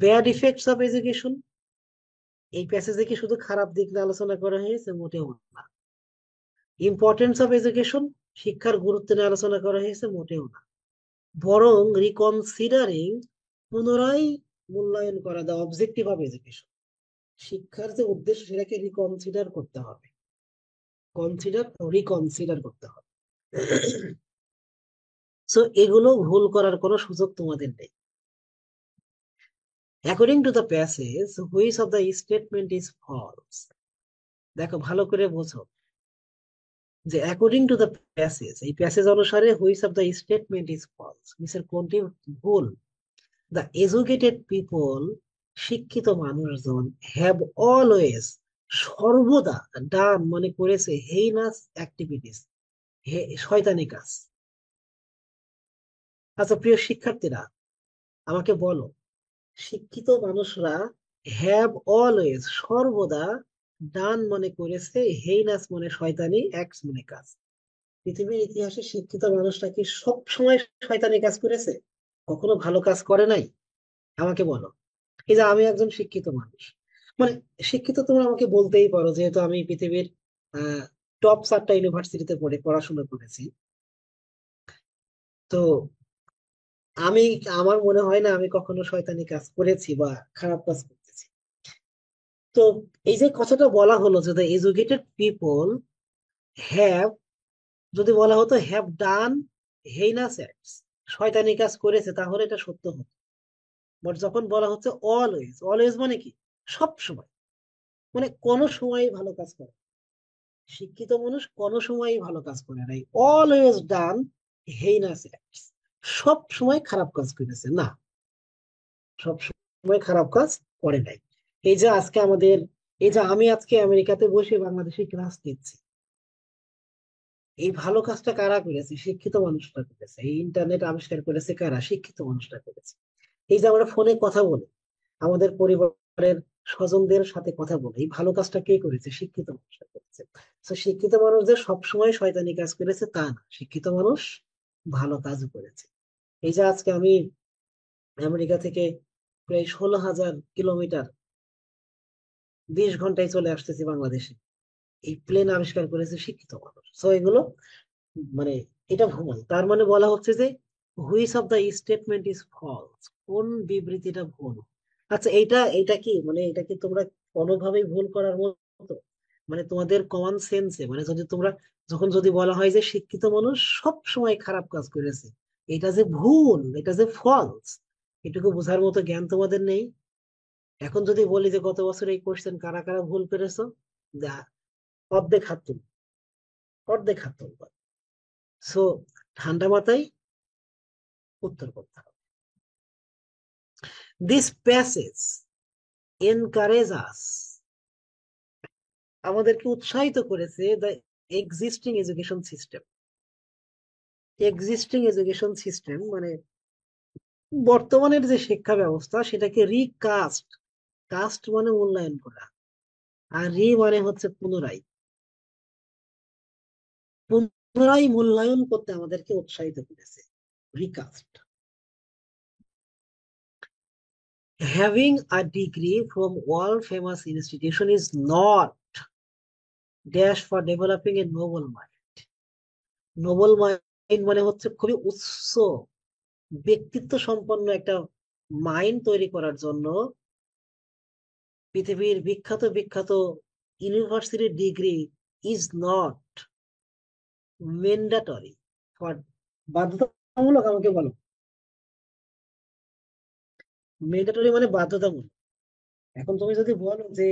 ব্যাড ইফেক্টস অফ এডুকেশন, এই প্যাসেজে কি শুধু খারাপ দিক নিয়ে আলোচনা করা হয়েছে? মোটেও না। ইম্পর্টেন্স অফ এডুকেশন, শিক্ষার গুরুত্ব নিয়ে আলোচনা করা হয়েছে? মোটেও না। বরং রিকনসিডারিং, পুনরায় মূল্যায়ন করা, দা অবজেক্টিভ অফ এডুকেশন, শিক্ষার যে উদ্দেশ্য সেটাকে রিকনসিডার করতে হবে, কনসিডার রিকনসিডার করতে হবে। সো এগুলো ভুল করার কোনো সুযোগ তোমাদের নেই। According to the passage, which of the statement is false. দেখো ভালো করে বোঝো যে অ্যাকর্ডিং টু দ্য প্যাসেজ, এই প্যাসেজ অনুসারে which of the statement is false, নিচের কোনটি ভুল? দ্য এডুকেটেড পিপল, শিক্ষিত মানুষজন, হ্যাভ অলওয়েজ, সর্বদা, ডান মানে করেছে, হেইনাস অ্যাক্টিভিটিস, শয়তানি কাজ। আচ্ছা প্রিয় শিক্ষার্থীরা, আমাকে বলো, শিক্ষিত মানুষরা হ্যাভ অলওয়েজ, সর্বদা, ডান মনে করেছে, হেইনাস মানে শয়তানি, অ্যাক্টস মানে কাজ। পৃথিবীর ইতিহাসে শিক্ষিত মানুষরা কি সব সময় শয়তানি কাজ করেছে? কখনো ভালো কাজ করে নাই? আমাকে বলো। এই যে আমি একজন শিক্ষিত মানুষ, মানে শিক্ষিত তোমরা আমাকে বলতেই পারো, যেহেতু আমি পৃথিবীর টপ 4টা ইউনিভার্সিটিতে পড়াশোনা করেছি। তো আমি, আমার মনে হয় না আমি কখনো শয়তানি কাজ করেছি বা খারাপ কাজ করতেছি। তো এই যে কথাটা বলা হলো যে দ্য এডুকেটেড পিপল হ্যাভ, যদি বলা হতো হ্যাভ ডান হেইনাস অ্যাক্টস, শয়তানি কাজ করেছে, তাহলে এটা সত্য হতো। বাট যখন বলা হচ্ছে অলওয়েজ, অলওয়েজ মানে কি, সব সময়, মানে কোনো সময় ভালো কাজ করে, শিক্ষিত মানুষ কোনো সময়ই ভালো কাজ করে নাই, অলওয়েজ ডান হেইনাস অ্যাক্টস, সব সময় খারাপ কাজ করেছে না, সব সময় খারাপ কাজ করে নাই। এই যে আজকে আমাদের, এই যে আমি আজকে আমেরিকাতে বসে বাংলাদেশে ক্লাস নিচ্ছি, এই ভালো কাজটা কারা করেছে? শিক্ষিত মানুষরা করেছে। এই ইন্টারনেট আবিষ্কার করেছে কারা? শিক্ষিত মানুষরা করেছে। এই যে আমরা ফোনে কথা বলি, আমাদের পরিবারের স্বজনদের সাথে কথা বলি, এই ভালো কাজটা কে করেছে? শিক্ষিত মানুষরা করেছে। তো শিক্ষিত মানুষ যে সবসময় শয়তানি কাজ করেছে তা না, শিক্ষিত মানুষ ভালো কাজও করেছে। এই যে আজকে আমি আমেরিকা থেকে প্রায় 16,000 কিলোমিটার 20 ঘন্টায় চলে আসতেছি বাংলাদেশে, এই প্লেন আবিষ্কার করেছে শিক্ষিত মানুষ। তো এগুলো মানে এটা ভুল। তার মানে বলা হচ্ছে যে which of the statement is false, কোন বিবৃতিটা ভুল। আচ্ছা এইটা, এটা কি মানে এটা কি তোমরা কোনোভাবেই ভুল করার মতো? মানে তোমাদের কমন সেন্সে, মানে যদি তোমরা, যখন যদি বলা হয় যে শিক্ষিত মানুষ সব সময় খারাপ কাজ করেছে, এটা যে ভুল, এটা যে ফলস, এটুকু বোঝার মতো জ্ঞান তোমাদের নেই? এখন যদি বলি যে গত বছর এই কোশ্চেন কারা কারা ভুল করেছো, যা অর্ধেক হাত তুলবে, অর্ধেক হাত তুলবে। সো ঠান্ডা মাথায় উত্তর করতে হবে। দিস প্যাসেজ এনকারেজ আস, আমাদেরকে উৎসাহিত করেছে, the existing education system. Existing education system মানে বর্তমানের যে শিক্ষা ব্যবস্থা সেটাকে রিকাস্ট, কাস্ট মানে মূল্যায়ন করা, আর রি মানে হচ্ছে পুনরায়, পুনরায় মূল্যায়ন করতে আমাদেরকে উৎসাহিত করেছে, রিকাস্ট। Having a degree from world famous institution is not dash for developing a noble mind. Nobel mind মানে হচ্ছে খুবই উচ্চ ব্যক্তিত্ব সম্পন্ন একটা মাইন্ড তৈরি করার জন্য পৃথিবীর বিখ্যাত বিখ্যাত university degree is not mandatory for, বাধ্যতামূলক, আমাকে বলো। ম্যান্ডেটরি মানে বাধ্যতামূলক। এখন তুমি যদি বলো যে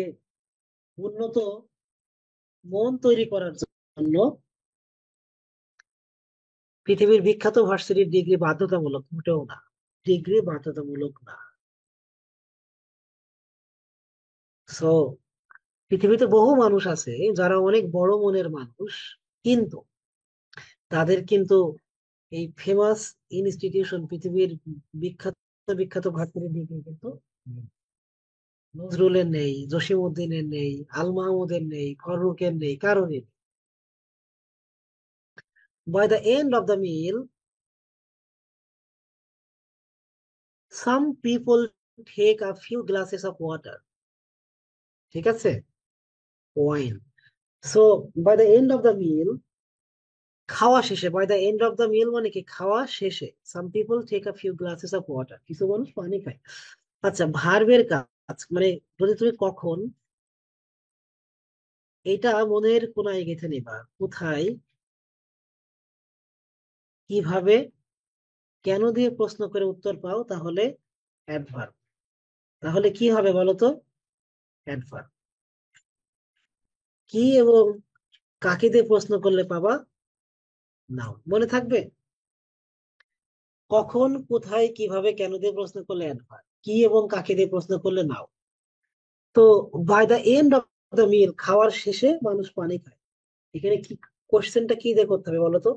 উন্নত মন তৈরি করার জন্য পৃথিবীর বিখ্যাত ভার্সিটির ডিগ্রি বাধ্যতামূলক, মোটেও না। ডিগ্রি বাধ্যতামূলক না। সো পৃথিবীতে বহু মানুষ আছে যারা অনেক বড় মনের মানুষ, কিন্তু তাদের কিন্তু এই ফেমাস ইনস্টিটিউশন, পৃথিবীর বিখ্যাত বিখ্যাত ভার্সিটির ডিগ্রি কিন্তু নেই। নজরুলের নেই, জসিমউদ্দিনের নেই, আল মাহমুদের নেই, ফররুখের নেই, কারোরই নেই। By the end of the meal, some people take a few glasses of water. ঠিক আছে, wine. So by the end of the meal, খাওয়া শেষে, by the end of the meal মানে কি, খাওয়া শেষে, some people take a few glasses of water, কিছু মানুষ পানি খায়। আচ্ছা, ভার্বের কাজ মানে যদি তুমি কখন, এটা মনের কোনায় গেঁথে নিবা, কোথায়, কিভাবে, কেন দিয়ে প্রশ্ন করে উত্তর পাও, তাহলে অ্যাডভার্ব। তাহলে কি হবে বলো তো? অ্যাডভার্ব। কি এবং কাকে দিয়ে প্রশ্ন করলে পাবা নাও, মনে থাকবে। কখন, কোথায়, কিভাবে, কেন দিয়ে প্রশ্ন করলে অ্যাডভার্ব, কি এবং কাকে দিয়ে প্রশ্ন করলে নাও। তো by the end of the meal, খাওয়ার শেষে মানুষ পানি খায়। এখানে কি, কোশ্চেনটা কি দিয়ে করতে হবে বলো তো?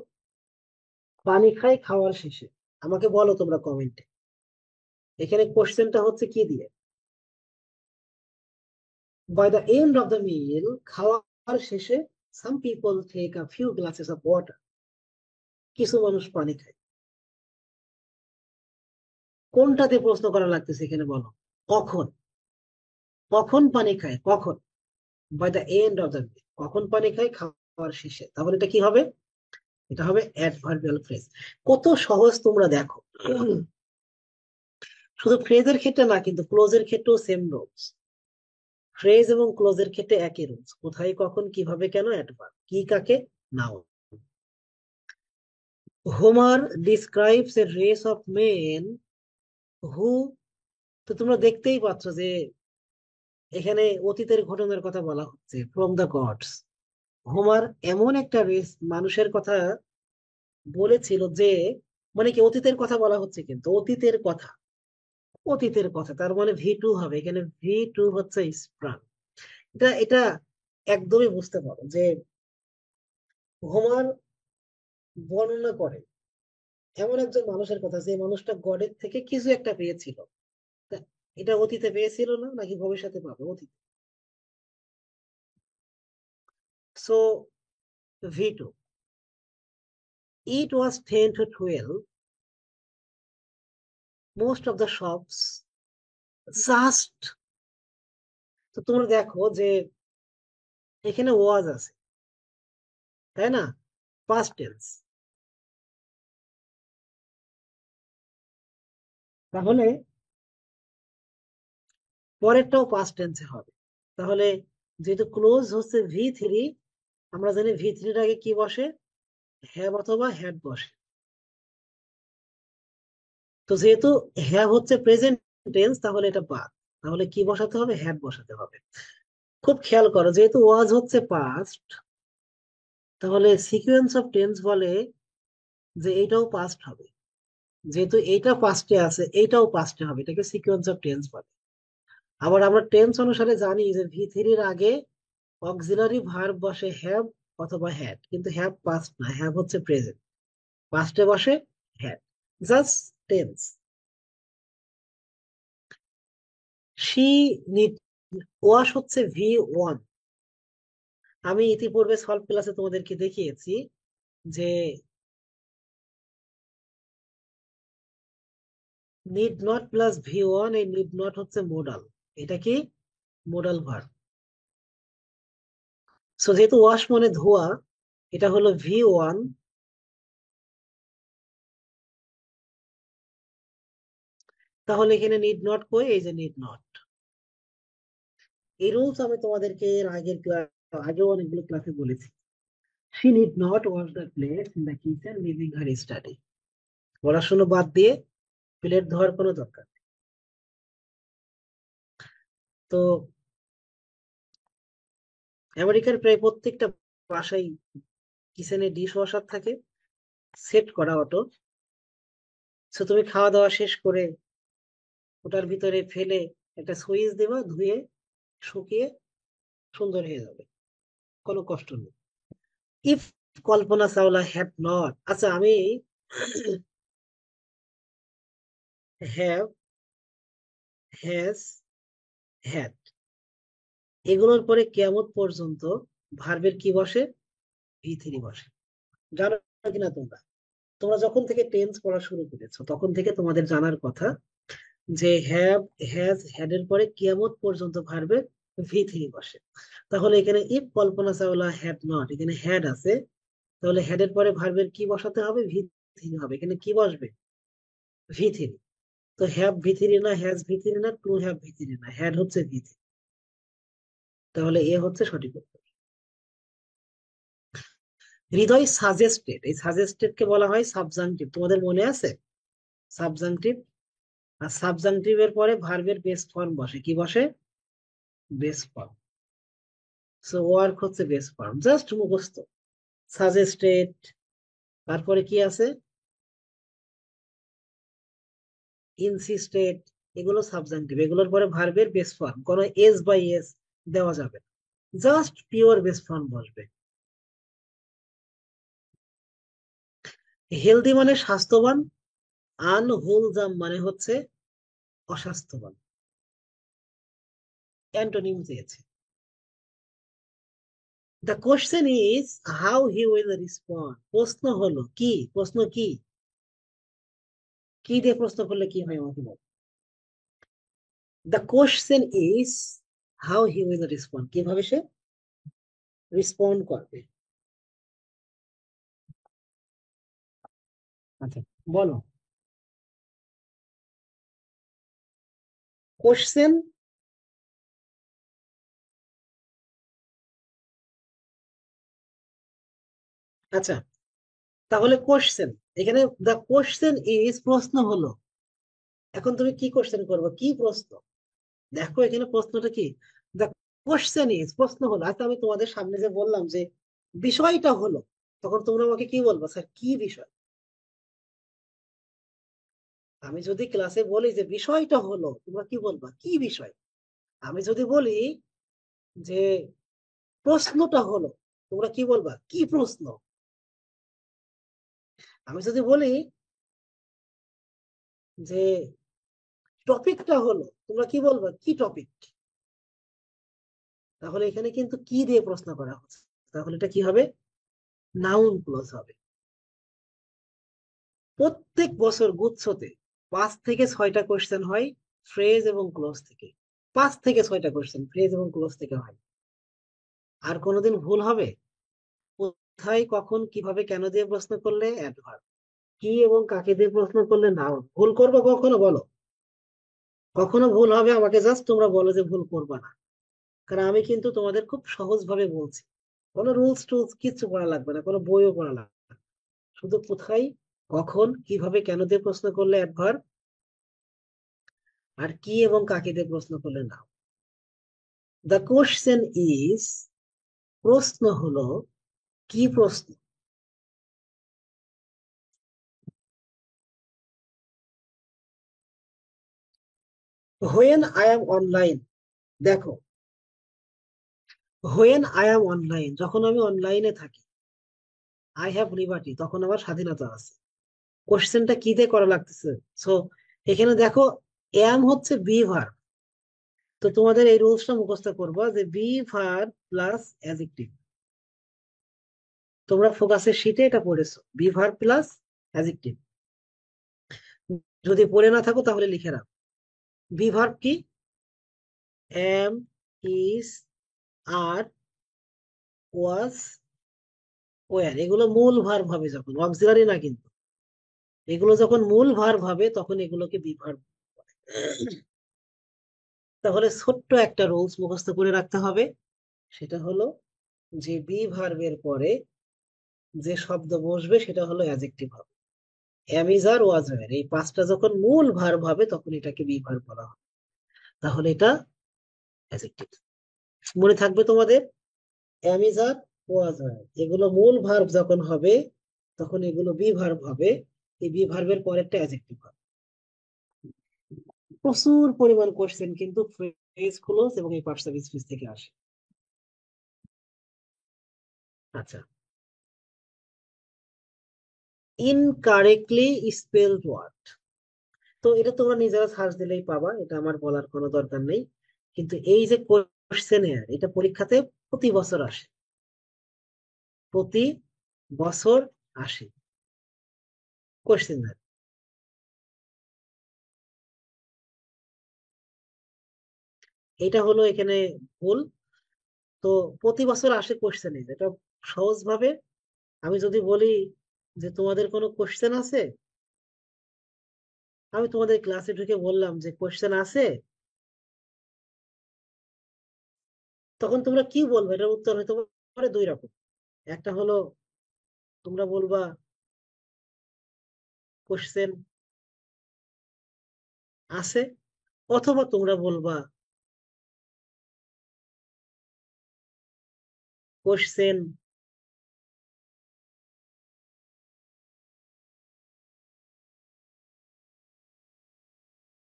পানি খায় খাওয়ার শেষে। আমাকে বলো তোমরা কমেন্টে, এখানে কোশ্চেনটা হচ্ছে কি দিয়ে? By the end of the meal, খাওয়ার শেষে, some people take a few glasses of water, কিছু মানুষ পানি খায়। কোনটাতে প্রশ্ন করা লাগতেছে এখানে বলো? কখন, কখন পানি খায়, কখন। By the end of the meal, কখন পানি খায়, খাওয়ার শেষে, তাহলে এটা কি হবে? এটা হবে অ্যাডভার্বিয়াল ফ্রেজ। কত সহজ তোমরা দেখো। শুধু ফ্রেজের ক্ষেত্রে না, কিন্তু ক্লোজের ক্ষেত্রেও সেম রুলস। ফ্রেজ এবং ক্লোজের ক্ষেত্রে একই রুলস, কোথায়, কখন, কিভাবে, কেন, অ্যাডভার্ব, কি, কাকে, নাও। Homer describes a race of men who, তো তোমরা দেখতেই পাচ্ছ যে এখানে অতীতের ঘটনার কথা বলা হচ্ছে, ফ্রম দ্য গডস। হোমার এমন একটা রেস মানুষের কথা বলেছিল যে, মানে কি অতীতের কথা বলা হচ্ছে, কিন্তু অতীতের কথা, অতীতের কথা, তার মানে ভি টু হবে এখানে, ভি টু হচ্ছে স্প্রাং। এটা এটা একদমই বুঝতে পারো যে হোমার বর্ণনা করে এমন একজন মানুষের কথা, যে মানুষটা গডের থেকে কিছু একটা পেয়েছিল। তা এটা অতীতে পেয়েছিল না, নাকি ভবিষ্যতে পাবে? অতীতে। So V two, it was 10 to 12, most of the shops just, তো তোমরা দেখো যে এখানে ওয়াজ আছে, তাই না? পাস্ট টেন্স, তাহলে পরেরটাও পাস্ট টেন্সে হবে। তাহলে যেহেতু ক্লোজ হচ্ছে ভি থ্রি, আমরা জানি ভি থ্রির আগে কি বসে? হ্যাভ অথবা হ্যাড বসে। তো যেহেতু হ্যাভ হচ্ছে প্রেজেন্ট টেন্স, তাহলে এটা বাদ। তাহলে কি বসাতে হবে? হ্যাড বসাতে হবে। খুব খেয়াল করো, যেহেতু ওয়াজ হচ্ছে পাস্ট, তাহলে সিকুয়েন্স অফ টেন্স বলে যে এইটাও পাস্ট হবে। যেহেতু এইটা পাস্টে আছে, এইটাও পাস্টে হবে, এটাকে সিকোয়েন্স অফ টেন্স বলে। আবার আমরা টেন্স অনুসারে জানি যে ভি থ্রির আগে অক্সিলারি ভার্ব বসে হ্যাভ অথবা হ্যাড, কিন্তু হ্যাভ পাস্ট না, হ্যাভ হচ্ছে প্রেজেন্ট, পাস্টে বসে had. Just tense. She need, wash হচ্ছে ভি ওয়ান। আমি ইতিপূর্বে সলভ ক্লাসে তোমাদেরকে দেখিয়েছি যে need not plus V one, এই নিড নট হচ্ছে মোডাল। এটা কি? Modal verb. সো যেহেতু ওয়াশ মানে ধোয়া, এটা হলো ভি ওয়ান, তাহলে এখানে নিড নট কই? এই যে নিড নট। এই রুলস আমি তোমাদেরকে এর আগেও অনেকগুলো ক্লাসে বলেছি। She need not wash the plate in the kitchen leaving her study. পড়াশোনা বাদ দিয়ে প্লেট ধোয়ার কোনো দরকার নেই। তো আমেরিকার প্রায় প্রত্যেকটা বাসায় কিচেনে ডিশ ওয়াশার থাকে, সেট করা অটো। তো তুমি খাওয়া দাওয়া শেষ করে ওটার ভিতরে ফেলে একটা সুইচ দেবা, ধুয়ে শুকিয়ে সুন্দর হয়ে যাবে, কোনো কষ্ট নেই। If Kalpana Chawla have not, আচ্ছা আমি হ্যাভ, হ্যাজ, হ্যাড, এগুলোর পরে কিয়ামত পর্যন্ত ভার্বের কি বসে? ভি থ্রি বসে। জানো কিনা তোমরা? তোমরা যখন থেকে টেন্স পড়া শুরু করেছো তখন থেকে তোমাদের জানার কথা যে হ্যাভ, হ্যাজ, হ্যাড এর পরে কিয়ামত পর্যন্ত ভার্বের ভি থ্রি বসে। তাহলে এখানে if Kalpana Chawla had not, এখানে হ্যাড আছে, তাহলে হ্যাড এর পরে ভার্বের কি বসাতে হবে? ভি থ্রি হবে। এখানে কি বসবে? V three. তো হ্যাভ ভি থ্রি না, হ্যাজ ভি থ্রি না, টু হ্যাভ ভি থ্রি না, হ্যাড হচ্ছে ভি থ্রি। তাহলে এ হচ্ছে সঠিক উত্তর। হৃদয় সাজেস্টেড, এই সাজেস্টেড কে বলা হয় সাবজাংটিভ, তোমাদের মনে আছে? সাবজাংটিভ। আর সাবজাংটিভ এর পরে ভার্বের বেস ফর্ম বসে, কি বসে? Base form. সো ওয়ার্ক হচ্ছে বেস ফর্ম, জাস্ট মুখস্থ। সাজেস্টেড, তারপরে কি আছে? ইনসিস্টেড, এগুলো সাবজাংটিভ, এগুলোর পরে ভার্বের বেস ফর্ম, কোনো এস বাই এস দেওয়া যাবে না, জাস্ট পিওর বেস ফর্ম বসবে। হেলদি মানে স্বাস্থ্যবান, আনহোলজাম মানে হচ্ছে অস্বাস্থ্যবান। অ্যান্টোনিম চেয়েছে। The question is how he will respond, প্রশ্ন হলো কি, প্রশ্ন কি, কি দিয়ে প্রশ্ন করলে কি হয় আমাকে বল। The question is how he will respond, কিভাবে সে রেসপন্ড করবে। আচ্ছা বলো। কোশ্চেন, আচ্ছা তাহলে কোশ্চেন, এখানে দ্য কোশ্চেন ইজ প্রশ্ন হলো, এখন তুমি কি কোশ্চেন করবো, কি প্রশ্ন? দেখো এখানে প্রশ্নটা কি, দ্য কোশ্চেন ইজ প্রশ্ন হলো। আচ্ছা আমি তোমাদের সামনে যে বললাম যে বিষয়টা হলো, তখন তোমরা আমাকে কি বলবো, স্যার কি বিষয়? আমি যদি ক্লাসে বলি যে বিষয়টা হলো, তোমরা কি বলবা, কি বিষয়? আমি যদি বলি যে প্রশ্নটা হলো, তোমরা কি বলবা, কি প্রশ্ন? আমি যদি বলি যে টপিকটা হলো, তোমরা কি বলবা, কি টপিক? তাহলে এখানে কিন্তু কি দিয়ে প্রশ্ন করা হচ্ছে, তাহলে এটা কি হবে? নাউন ক্লজ হবে। প্রত্যেক বছর গুচ্ছতে 5 থেকে 6টা কোশ্চেন হয় ফ্রেজ এবং ক্লোজ থেকে। 5 থেকে 6টা কোশ্চেন ফ্রেজ এবং ক্লোজ থেকে হয়। আর কোনোদিন ভুল হবে? কোথায়, কখন, কিভাবে, কেন দিয়ে প্রশ্ন করলে অ্যাডভার্ব, কি এবং কাকে দিয়ে প্রশ্ন করলে নাউন। ভুল করবো কখনো বলো? কখনো ভুল হবে? আমাকে জাস্ট তোমরা বলো যে ভুল করবা না। কারণ আমি কিন্তু তোমাদের খুব সহজ ভাবে বলছি, কোনো রুলস টুলস কিচ্ছু পড়া লাগবে না, কোনো বইও পড়া লাগবে না। শুধু কোথায়, কখন, কিভাবে, কেন দিয়ে প্রশ্ন করলে অ্যাডভার্ব, আর কি এবং কাকে দিয়ে প্রশ্ন করলে নাউন। দ্য কোশ্চেন ইজ, প্রশ্ন হলো, কি প্রশ্ন? হোয়েন আই এম অনলাইন, দেখো হোয়েন আই এম অনলাইন, যখন আমি অনলাইনে থাকি, আই হ্যাভ লিবার্টি, তখন আমার স্বাধীনতা আছে। কোশ্চেনটা কি দিয়ে করা লাগতেছে? সো এখানে দেখো এম হচ্ছে বি ভার্ব। তো তোমাদের এই রুলসটা মুখস্থ করবো যে বি ভার্ব প্লাস অ্যাডজেক্টিভ। তোমরা ফোকাসের শীটে এটা পড়েছো, বি ভার্ব প্লাস অ্যাডজেক্টিভ। যদি পড়ে না থাকো তাহলে লিখে রাখো। বি ভার্ব কি? Am, is, are, was, were, এগুলো মূল ভার্ব হবে যখন, অক্সিলারি না কিন্তু। এগুলো যখন মূল ভার্ব হবে তখন এগুলোকে বি ভার্ব। তাহলে ছোট্ট একটা রুলস মুখস্থ করে রাখতে হবে, সেটা হলো যে বি ভার্বের পরে যে শব্দ বসবে সেটা হলো অ্যাডজেক্টিভ হবে। Am is are was wire এই পাঁচটা যখন মূল ভার্ব হবে তখন এটাকে বি ভার্ব বলা হবে। তাহলে এটা অ্যাডজেক্টিভ। মনে থাকবে তোমাদের, am is are was wire এগুলো মূল ভার্ব যখন হবে তখন এগুলো বি ভার্ব হবে। এই বি ভার্বের পরে একটা অ্যাডজেক্টিভ হবে। প্রচুর পরিমাণ কোশ্চেন কিন্তু ফ্রেজ ক্লোজ এবং এই পার্টস অফ স্পিচ থেকে আসে। আচ্ছা, ইনকারেক্টলি স্পেলড ওয়ার্ড, তো এটা তোমরা নিজেরা সার্চ দিলেই পাবা, এটা আমার বলার কোনো দরকার নেই। কিন্তু এই যে কোশ্চেনের, এটা পরীক্ষাতে প্রতি বছর আসে, প্রতি বছর আসে কোশ্চেনের। এটা হলো এখানে ভুল। তো প্রতি বছর আসে কোশ্চেনের, এটা সহজ ভাবে আমি যদি বলি যে তোমাদের কোনো কোশ্চেন আছে, আমি তোমাদের ক্লাসে ঢুকে বললাম যে কোশ্চেন আছে, তখন তোমরা কি বলবে? এটার উত্তর হতে পারে দুই রকম। একটা হলো তোমরা বলবা কোশ্চেন আছে, অথবা তোমরা বলবা কোশ্চেন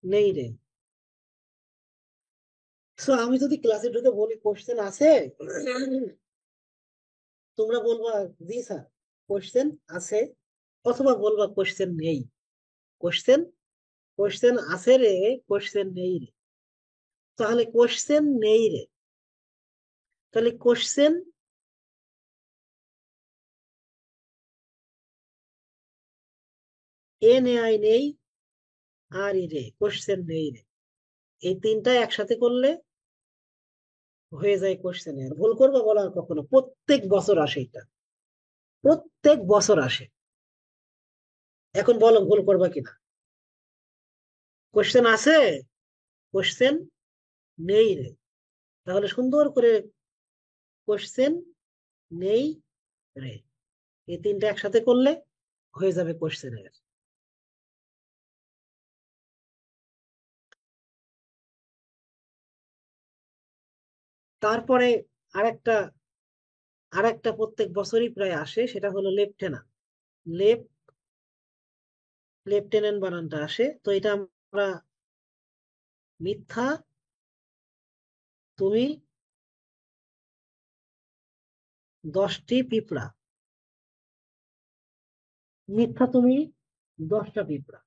নেই রে। সো আমি যদি ক্লাসে ঢুকে বলি কোশ্চেন আছে, তোমরা বলবা জি স্যার কোশ্চেন আছে, অথবা বলবা কোশ্চেন নেই। কোশ্চেন, কোশ্চেন আছে রে, কোশ্চেন নেই রে। তাহলে কোশ্চেন নেই রে, তাহলে কোশ্চেন এ নেই নেই, আর ই রে, কোশ্চেন নেই রে। এই তিনটা একসাথে করলে হয়ে যায় কোশ্চেনের। ভুল করবো বলা আর কখনো, প্রত্যেক বছর আসে এটা, প্রত্যেক বছর আসে। এখন বলো ভুল করবা কিনা? কোশ্চেন আছে, কোশ্চেন নেই রে। তাহলে সুন্দর করে কোশ্চেন নেই রে, এই তিনটা একসাথে করলে হয়ে যাবে কোশ্চেনের। তারপরে আরেকটা, আরেকটা প্রত্যেক বছরই প্রায় আসে, সেটা হলো লেফটেন্যান্ট। লেফ, লেফটেন্যান্ট বানানটা আসে, তো এটা আমরা মিথ্যা তুমি 10টি পিঁপড়া, মিথ্যা তুমি 10টা পিঁপড়া।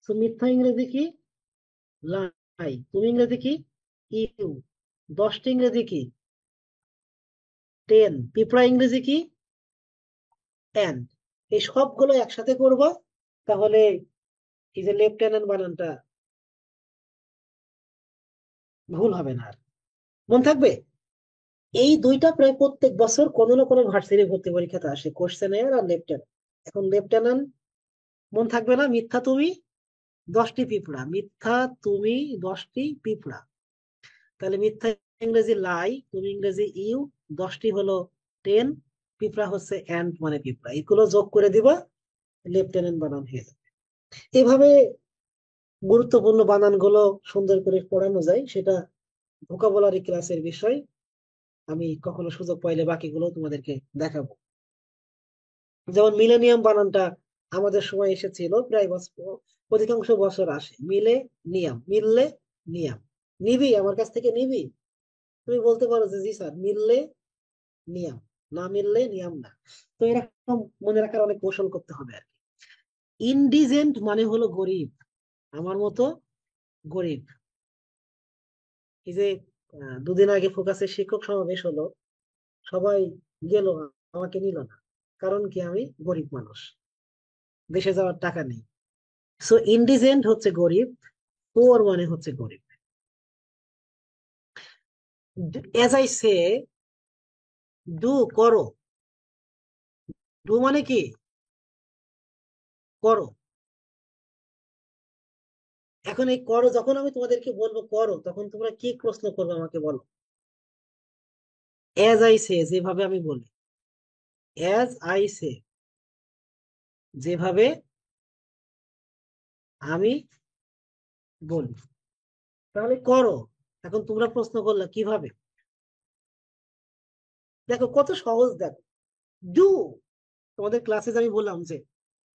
তো মিথ্যা ইংরেজি কি? লাই। তুমি ইংরেজি কি? ইউ। 10টি ইংরেজি কি? 10। পিঁপড়া ইংরেজি কি? অ্যান্ড। এই সবগুলো একসাথে করবো, তাহলে এই যে লেফটেন্যান্ট বানানটা ভুল হবে না আর। মনে থাকবে, এই দুইটা প্রায় প্রত্যেক বছর কোনো না কোনো ভার্সিটি ভর্তি পরীক্ষাতে আসে, কোশ্চেন এর আর লেফটেন্যান্ট। এখন লেফটেন্যান্ট মন থাকবে না, মিথ্যা তুমি 10টি পিঁপড়া, মিথ্যা তুমি 10টি পিঁপড়া। তাহলে মিথ্যা ইংরেজি লাই, তুমি ইংরেজি ইউ, 10টি হলো 10, পিঁপড়া হচ্ছে অ্যান্ড মানে পিঁপড়া, এগুলো যোগ করে দিবা, লেফটেন্যান্ট বানান হয়ে যাবে। এভাবে গুরুত্বপূর্ণ বানানগুলো সুন্দর করে পড়ানো যায়, সেটা ভোকাবুলারি ক্লাসের বিষয়। আমি কখনো সুযোগ পাইলে বাকিগুলো তোমাদেরকে দেখাবো। যেমন মিলেনিয়াম বানানটা আমাদের সময় এসেছিল, প্রায় অধিকাংশ বছর আসে। মিলে নিয়াম, মিললে নিয়াম। নিবি আমার কাছ থেকে নিবি, তুমি বলতে পারো যে জি স্যার মিললে নিয়াম, না মিললে নিয়াম না। তো এরকম মনে রাখার অনেক কৌশল করতে হবে আর কি। ইনডিজেন্ট মানে হলো গরিব, আমার মতো গরিব। এই যে দুদিন আগে ফোকাসের শিক্ষক সমাবেশ হলো, সবাই গেল, আমাকে নিল না। কারণ কি? আমি গরিব মানুষ, দেশে যাওয়ার টাকা নেই। সো ইনডিজেন্ট হচ্ছে গরিব, পোর মানে হচ্ছে গরিব। এজ আই সে, ডু করো, ডু মানে কি? করো। এখন এই করো, যখন আমি তোমাদেরকে বলবো করো, তখন তোমরা কি প্রশ্ন করবে আমাকে বলো। অ্যাজ আই সে, যেভাবে আমি বলি। অ্যাজ আই সে, যেভাবে আমি বলি। তাহলে করো। এখন তোমরা প্রশ্ন করলে কিভাবে। দেখো কত সহজ, দেখো। ডু, তোমাদের ক্লাসে আমি বললাম যে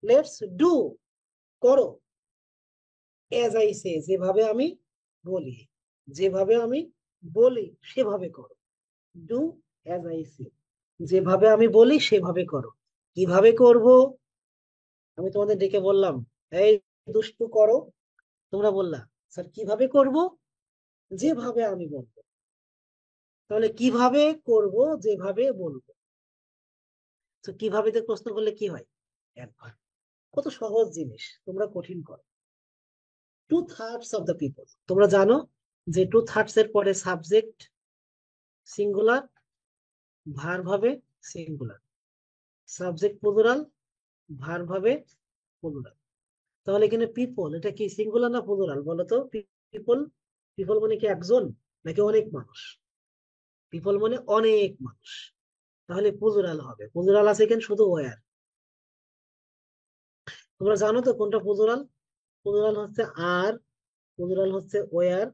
লেটস ডু, করো। অ্যাজ আই সে, যেভাবে আমি বলি। যেভাবে আমি বলি সেভাবে করো। ডু অ্যাজ আই সে, যেভাবে আমি বলি সেভাবে করো। কিভাবে করব, আমি তোমাদের ডেকে বললাম, এই দুষ্টু করো, তোমরা বললা স্যার কিভাবে করব, যেভাবে আমি বলবো। তাহলে কিভাবে করব, যেভাবে বলবো। তো কিভাবে তে প্রশ্ন করলে কি হয়, একবার। কত সহজ জিনিস, তোমরা কঠিন করো। 2/3 অফ দ্য পিপল, তোমরা জানো যে 2/3 এর পরে সাবজেক্ট সিঙ্গুলার, ভার্ব হবে সিঙ্গুলার, সাবজেক্ট প্লুরাল, ভার্ব হবে প্লুরাল। তাহলে এখানে পিপল, এটা কি সিঙ্গুলার না প্লুরাল বলো তো। পিপল, পিপল মানে কি একজন নাকি অনেক মানুষ। পিপল মানে অনেক মানুষ, তাহলে প্লুরাল হবে। প্লুরাল আছে এখানে শুধু ওয়ার। তোমরা জানো তো কোনটা প্লুরাল। প্লুরাল হচ্ছে আর, প্লুরাল হচ্ছে ওয়ার,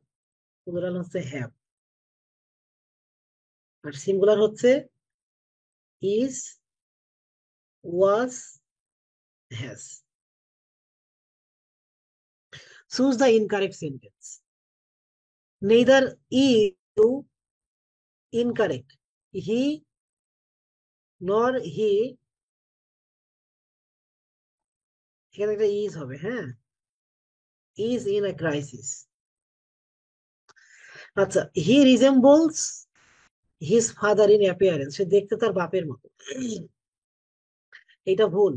প্লুরাল হচ্ছে হ্যাভ, আর সিঙ্গুলার হচ্ছে is, was, has. Choose the incorrect sentence. Neither you, incorrect, he nor he, এখানে একটা ইজ হবে, হ্যাঁ। Is in a crisis. আচ্ছা, he resembles his father in appearance, সে দেখতে তার বাপের মতো। এটা ভুল,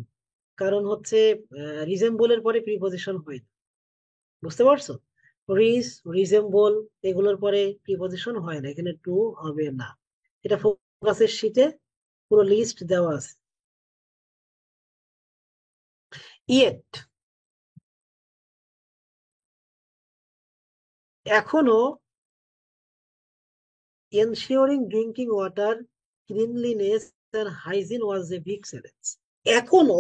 কারণ হচ্ছে রিজেম্বলের পরে প্রিপজিশন হয় না, বুঝতে পারছো। রিজ, রিজেম্বল, এগুলোর পরে প্রিপজিশন হয় না, এখানে টু হবে না। এটা ফোকাসের শীটে পুরো লিস্ট দেওয়া আছে। ইয়েট, এখনো, ensuring drinking water cleanliness and hygiene was a big challenge. এখনো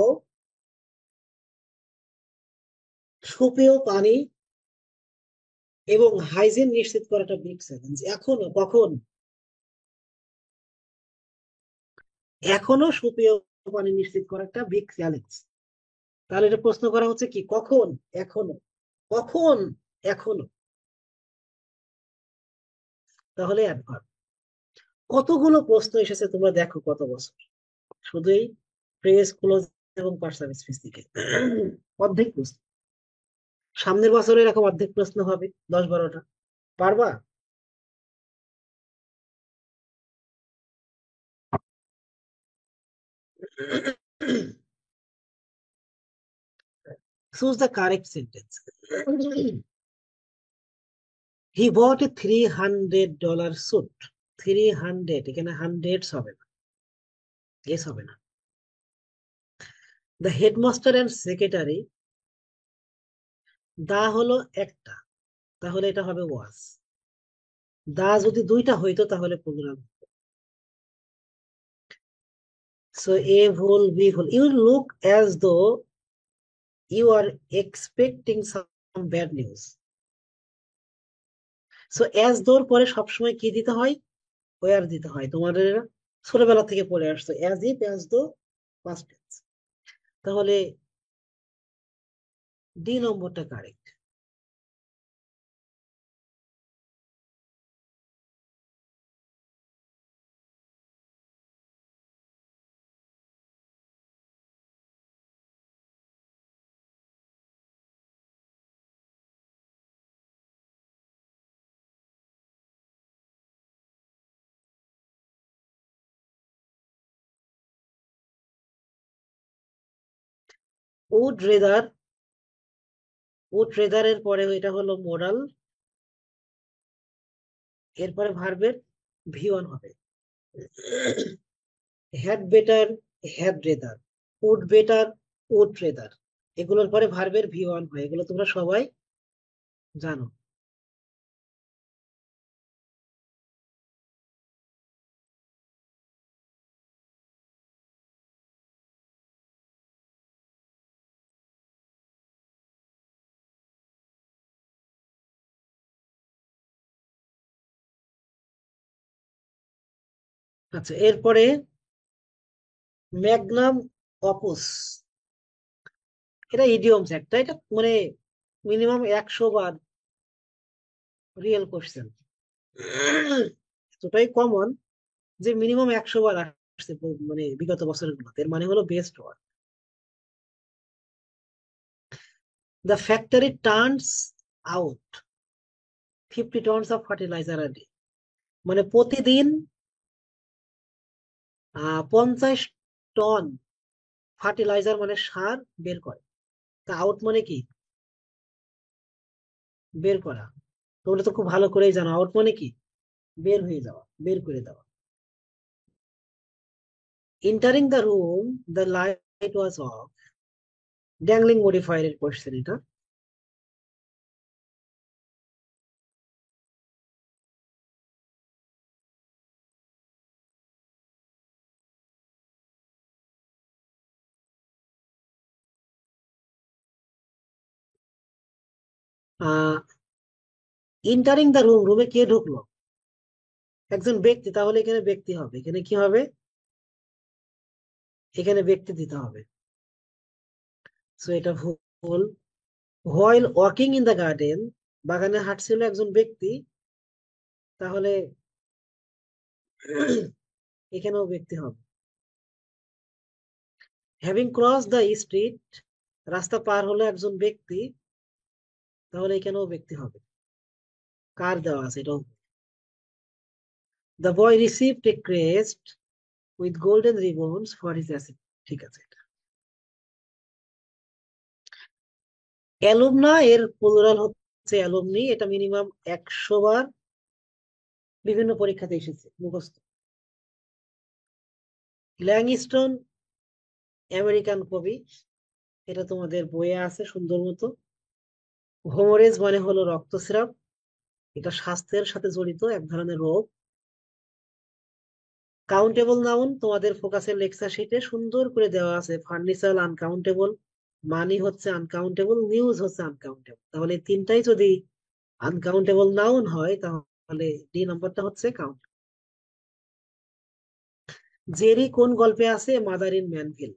সুপেয় পানি এবং হাইজিন নিশ্চিত করাটা বিগ চ্যালেঞ্জ। এখনো, কখন, এখনো সুপেয় পানি নিশ্চিত করা একটা বিগ চ্যালেঞ্জ। তাহলে এটা প্রশ্ন করা হচ্ছে কি, কখন, এখনো, কখন, এখনো, তাহলে অ্যাডভার্ব। কতগুলো প্রশ্ন এসেছে তোমরা দেখো কত বছর, শুধুই ফ্রেজ ক্লোজ এবং পার্সন স্পেসিফিক, অর্ধেক প্রশ্ন। সামনের বছর এরকম অর্ধেক প্রশ্ন হবে, 10-12টা। পারবা। Choose the correct sentence. He bought a $300 suit. 300, এখানে হান্ড্রেডস হবে না, এস হবে না। The headmaster and secretary, দা হলো একটা, তাহলে এটা হবে ওয়াজ। দা যদি দুইটা হইতো তাহলে প্রোগ্রাম। So A ভুল, B ভুল। You look as though you are expecting some bad news. So as though পরে সবসময় কি দিতে হয়, ওয়ার দিতে হয়। তোমাদের ছোটবেলা থেকে পড়ে আসতো, as if, as though, past tense। তাহলে ডি নম্বরটা correct. Would rather, would rather এর পরে এটা হলো মোরাল, এরপরে ভার্বের ভি 1 হবে। Had better, had rather, would better, would rather, এগুলোর পরে ভার্বের ভি 1 হয়। এগুলো তোমরা সবাই জানো? আচ্ছা, এরপরে ম্যাগনাম অপুস, এটা ইডিয়মস একটা, এটা মানে মিনিমাম 100 বার রিয়েল কোশ্চেন, এতটাই কমন যে মিনিমাম 100 বার আসছে মানে বিগত বছরের গুলোতে। এর মানে হলো best work. The factory turns out 50 tonnes of fertiliser a day, মানে প্রতিদিন 50 টন ফার্টিলাইজার মানে সার বের করে। তা আউট মানে কি? বের করা। তোমরা তো খুব ভালো করেই জানো আউট মানে কি, বের হয়ে যাওয়া, বের করে দেওয়া। Entering the room, the light was of, dangling modifier এর কোশ্চেন এটা। এন্টারিং দ্য রুম, রুমে কে ঢুকলো? একজন ব্যক্তি, তাহলে এখানে ব্যক্তি হবে, এখানে কি হবে? এখানে ব্যক্তি দিতে হবে। সো এটা ভুল। While walking in the garden, বাগানে হাঁটছিল একজন ব্যক্তি, তাহলে এখানেও ব্যক্তি হবে। হ্যাভিং ক্রস দ্য স্ট্রিট, রাস্তা পার হলো একজন ব্যক্তি, তাহলে এখানেও ব্যক্তি হবে। কার দেওয়া আছে এটাও। The boy received a crest with golden ribbons for his acid, ঠিক আছে। অ্যালুমনা এর প্লুরাল হচ্ছে অ্যালুমনি, এটা মিনিমাম 100 বার বিভিন্ন পরীক্ষাতে এসেছে, মুখস্থ। ল্যাংস্টন আমেরিকান কবি, এটা তোমাদের বইয়ে আছে সুন্দর মতো। হোমোরেজ মানে হলো রক্তস্রাব, এটা স্বাস্থ্যের সাথে জড়িত এক ধরনের রোগ। কাউন্টেবল নাউন তোমাদের ফোকাসের লেকচার শিটে সুন্দর করে দেওয়া আছে। ফার্নিচার আনকাউন্টেবল, মানি হচ্ছে আনকাউন্টেবল, নিউজ হচ্ছে আনকাউন্টেবল, তাহলে এই তিনটাই যদি আনকাউন্টেবল নাউন হয় তাহলে ডি নাম্বারটা হচ্ছে কাউন্ট। জেরি কোন গল্পে আছে? Mother in Mannville.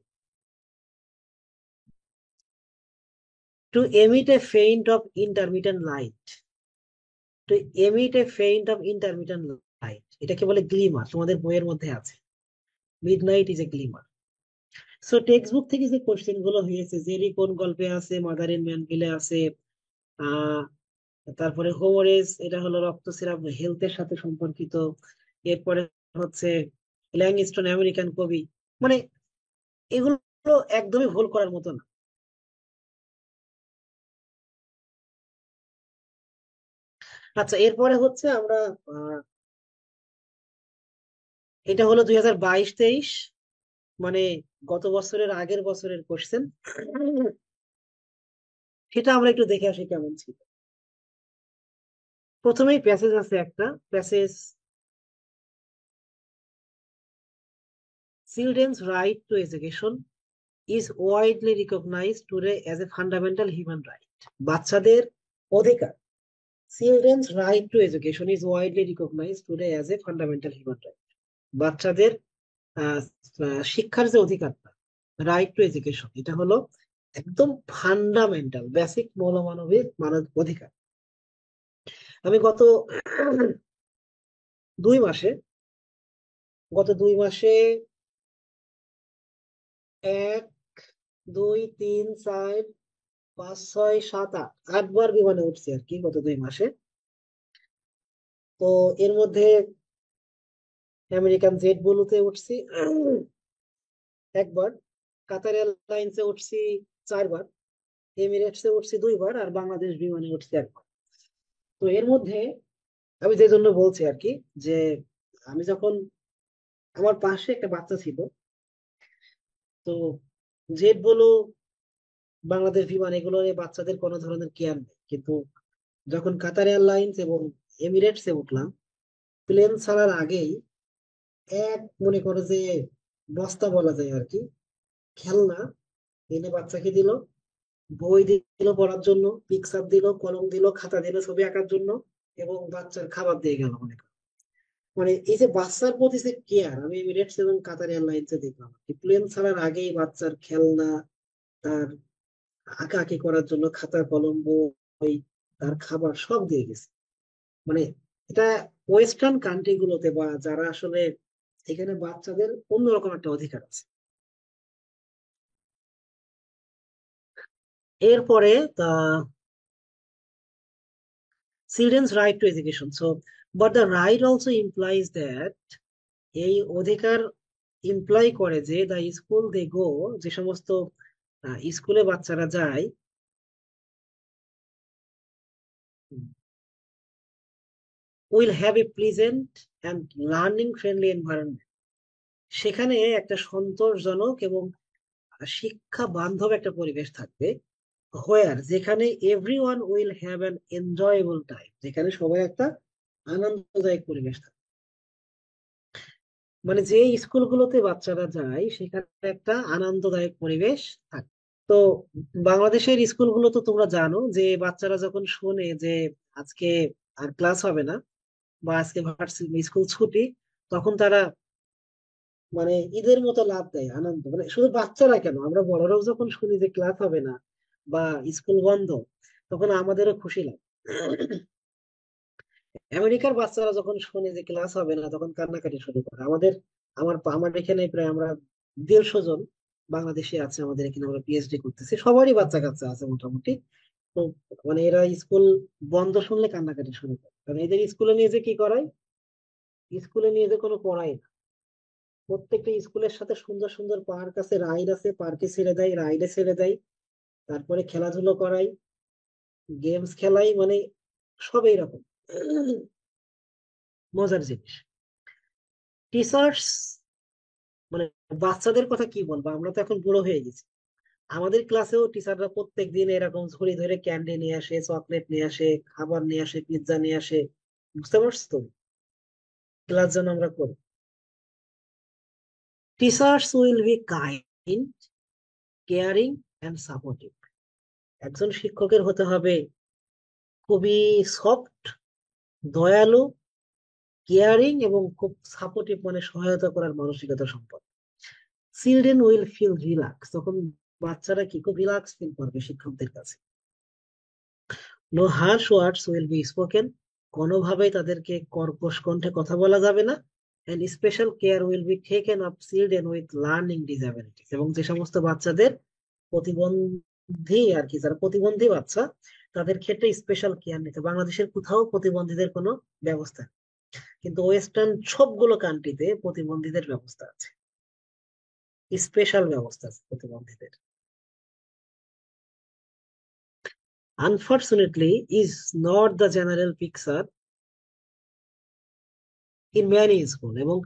To emit a faint of intermittent light, to emit a faint of intermittent light, এটাকে বলে গ্লিমার, তোমাদের বইয়ের মধ্যে আছে। Midnight is a glimmer. So textbook থেকে যে কোশ্চেন গুলো হয়েছে, জেরি কোন গল্পে আছে, মাদার ইন ম্যানভিলে আছে, আহ তারপরে হোমোরেস এটা হলো রক্তস্রাব, হেলথের সাথে সম্পর্কিত। এরপরে হচ্ছে ল্যাংস্টন আমেরিকান কবি, মানে এগুলো একদমই ভুল করার মতো না। আচ্ছা, এরপরে হচ্ছে আমরা আহ, এটা হলো 2022-23, মানে গত বছরের আগের বছরের কোশ্চেন, সেটা আমরা একটু দেখে আসি কেমন ছিল। প্রথমেই প্যাসেজ আছে একটা passage, children's right to education is widely recognised today as a fundamental human right. বাচ্চাদের অধিকার, children's right to education is widely recognised today as a fundamental human right. বাচ্চাদের আহ, শিক্ষার যে অধিকারটা, রাইট টু এডুকেশন, এটা হলো একদম ফান্ডামেন্টাল বেসিক মৌলমানবিক মানব অধিকার। আমি দুই মাসে গত 2 মাসে 1, 2, 3, 4, 5, 6, 7, 8 বার বিমানে উঠছি আর কি গত 2 মাসে। তো এর মধ্যে আমেরিকান জেট ব্লুতে উঠছি একবার, কাতার এয়ারলাইন্সে উঠছি 4 বার, এমিরেটসে উঠছি 2 বার, আর বাংলাদেশ বিমানে উঠছি একবার। তো এর মধ্যে আমি যে জন্য বলছি আর কি, যে আমি যখন, আমার পাশে একটা বাচ্চা ছিল, তো জেট বলো বাংলাদেশ বিমান এগুলো বাচ্চাদের কোনো ধরনের কেয়ার নেই, কিন্তু যখন কাতার এয়ারলাইন্স এবং এমিরেটসে উঠলাম, প্লেন ছাড়ার আগেই এক মনে করো যে বস্তা বলা যায় আর কি, খেলনা এনে বাচ্চাকে দিল, বই দিল পড়ার জন্য, পিকচার দিল, কলম দিল, খাতা দিল ছবি আঁকার জন্য, এবং বাচ্চার খাবার দিয়ে গেল মনে করো। মানে এই যে বাচ্চার প্রতি যে কেয়ার, আমি এমিরেটস এবং কাতার এয়ারলাইন্সে দেখলাম প্লেন ছাড়ার আগেই বাচ্চার খেলনা, তার আঁকাআঁকি করার জন্য খাতা কলম বই, তার খাবার সব দিয়ে গেছে। মানে এটা ওয়েস্টার্ন কান্ট্রি গুলোতে বা যারা আসলে এখানে বাচ্চাদের অন্যরকম একটা অধিকার আছে। এরপরে children's right to education, so but the right also implies that, এই অধিকার ইমপ্লাই করে যে দ্য স্কুল দে গো, যে সমস্ত স্কুলে বাচ্চারা যায়, will have a pleasant and learning friendly environment, সেখানে একটা সন্তোষজনক এবং শিক্ষা বান্ধব একটা পরিবেশ থাকবে। হোয়ার, যেখানে every one will have an enjoyable time, যেখানে সবাই একটা আনন্দদায়ক পরিবেশ থাকবে। মানে যে স্কুলগুলোতে বাচ্চারা যায় সেখানে একটা আনন্দদায়ক পরিবেশ থাকে। তো বাংলাদেশের স্কুলগুলো তো তোমরা জানো যে বাচ্চারা যখন শোনে যে আজকে আর ক্লাস হবে না বা আজকে স্কুল ছুটি, তখন তারা মানে ঈদের মতো লাভ দেয়, আনন্দ, মানে শুধু বাচ্চারা কেন, আমরা বড়রাও যখন শুনি যে ক্লাস হবে না বা স্কুল বন্ধ, তখন আমাদেরও খুশি লাগে। আমেরিকার বাচ্চারা যখন শুনে যে ক্লাস হবে না তখন কান্নাকাটি শুরু করে। আমার আমার এখানে প্রায় আমরা 150 জন বাংলাদেশি আছে আমাদের এখানে, আমরা পিএইচডি করতেছি, সবারই বাচ্চা কাচ্চা আছে মোটামুটি। তো মানে এরা স্কুল বন্ধ শুনলে কান্নাকাটি শুরু করে, কারণ এদের স্কুলে নিয়ে যে কি করায়, স্কুলে নিয়ে যে কোনো পড়াই না। প্রত্যেকটা স্কুলের সাথে সুন্দর সুন্দর পার্ক আছে, রাইড আছে, পার্কে ছেড়ে দেয়, রাইডে ছেড়ে দেয়, তারপরে খেলাধুলো করাই, গেমস খেলাই, মানে সব এইরকম মজার জিনিস। টিচার্স, মানে বাচ্চাদের কথা কি বলবো, আমরা তো এখন বুড়ো হয়ে গেছি। আমাদের ক্লাসেও টিচাররা প্রত্যেক দিন এরকম ঝুড়ি ধরে ক্যান্ডি নিয়ে আসে, চকলেট নিয়ে আসে, খাবার নিয়ে আসে, পিৎজা নিয়ে আসে। বুঝতে পারছো তো, ক্লাস যেন আমরা করি। Teachers will be kind, caring and supportive, একজন শিক্ষকের হতে হবে খুবই সফট, দয়ালু, কেয়ারিং এবং খুব সাপোর্টিভ, মানে সহায়তা করার মানসিকতা সম্পন্ন। চিলড্রেন উইল ফিল রিল্যাক্স, তখন বাচ্চারা কি খুব রিল্যাক্স ফিল করবে শিক্ষকদের কাছে। No harsh words will be spoken, কোনোভাবেই তাদেরকে কর্কশ কণ্ঠে কথা বলা যাবে না। And special care will be taken of children with learning disabilities, এবং যে সমস্ত বাচ্চাদের প্রতিবন্ধী আর কি, যারা প্রতিবন্ধী বাচ্চা, তাদের ক্ষেত্রে স্পেশাল কেয়ার নিতে। বাংলাদেশের কোথাও প্রতিবন্ধীদের কোনো ব্যবস্থা নেই, কিন্তু ওয়েস্টার্ন সবগুলো কান্ট্রিতে প্রতিবন্ধীদের ব্যবস্থা আছে, স্পেশাল ব্যবস্থা আছে প্রতিবন্ধীদের। Unfortunately, is not the general picture in many school, এবং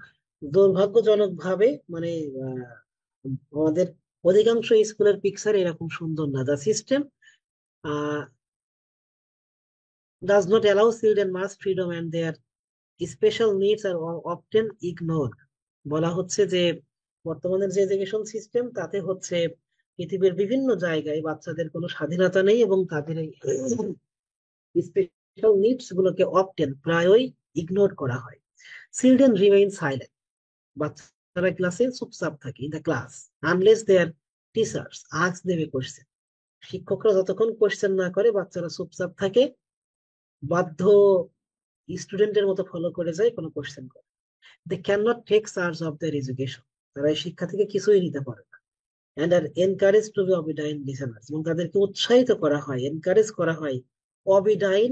দুর্ভাগ্যজনক ভাবে মানে আহ, আমাদের অধিকাংশ স্কুলের পিকচার এরকম সুন্দর না। The system does not allow children much freedom and their special needs are often ignored। বলা হচ্ছে যে বর্তমানের যে এডুকেশন সিস্টেম তাতে হচ্ছে পৃথিবীর বিভিন্ন জায়গায় বাচ্চাদের কোনো স্বাধীনতা নেই, এবং তাদের এই স্পেশাল নিডস গুলোকে অফটেন প্রায়ই ইগনোর করা হয়। চিলড্রেন রিমেইন সাইলেন্ট, বাচ্চারা ক্লাসে চুপচাপ থাকে in the class unless their teachers ask them A question, শিক্ষকরা যতক্ষণ কোশ্চেন না করে বাচ্চারা চুপচাপ থাকে, বাধ্য স্টুডেন্টের মতো ফলো করে যায়, কোনো কোশ্চেন করে। They can not take charge of their education, তারা এই শিক্ষা থেকে কিছুই নিতে পারে না। And are encourage to be obedient listeners, এবং তাদেরকে উৎসাহিত করা হয়, এনকারেজ করা হয় অবিডাইন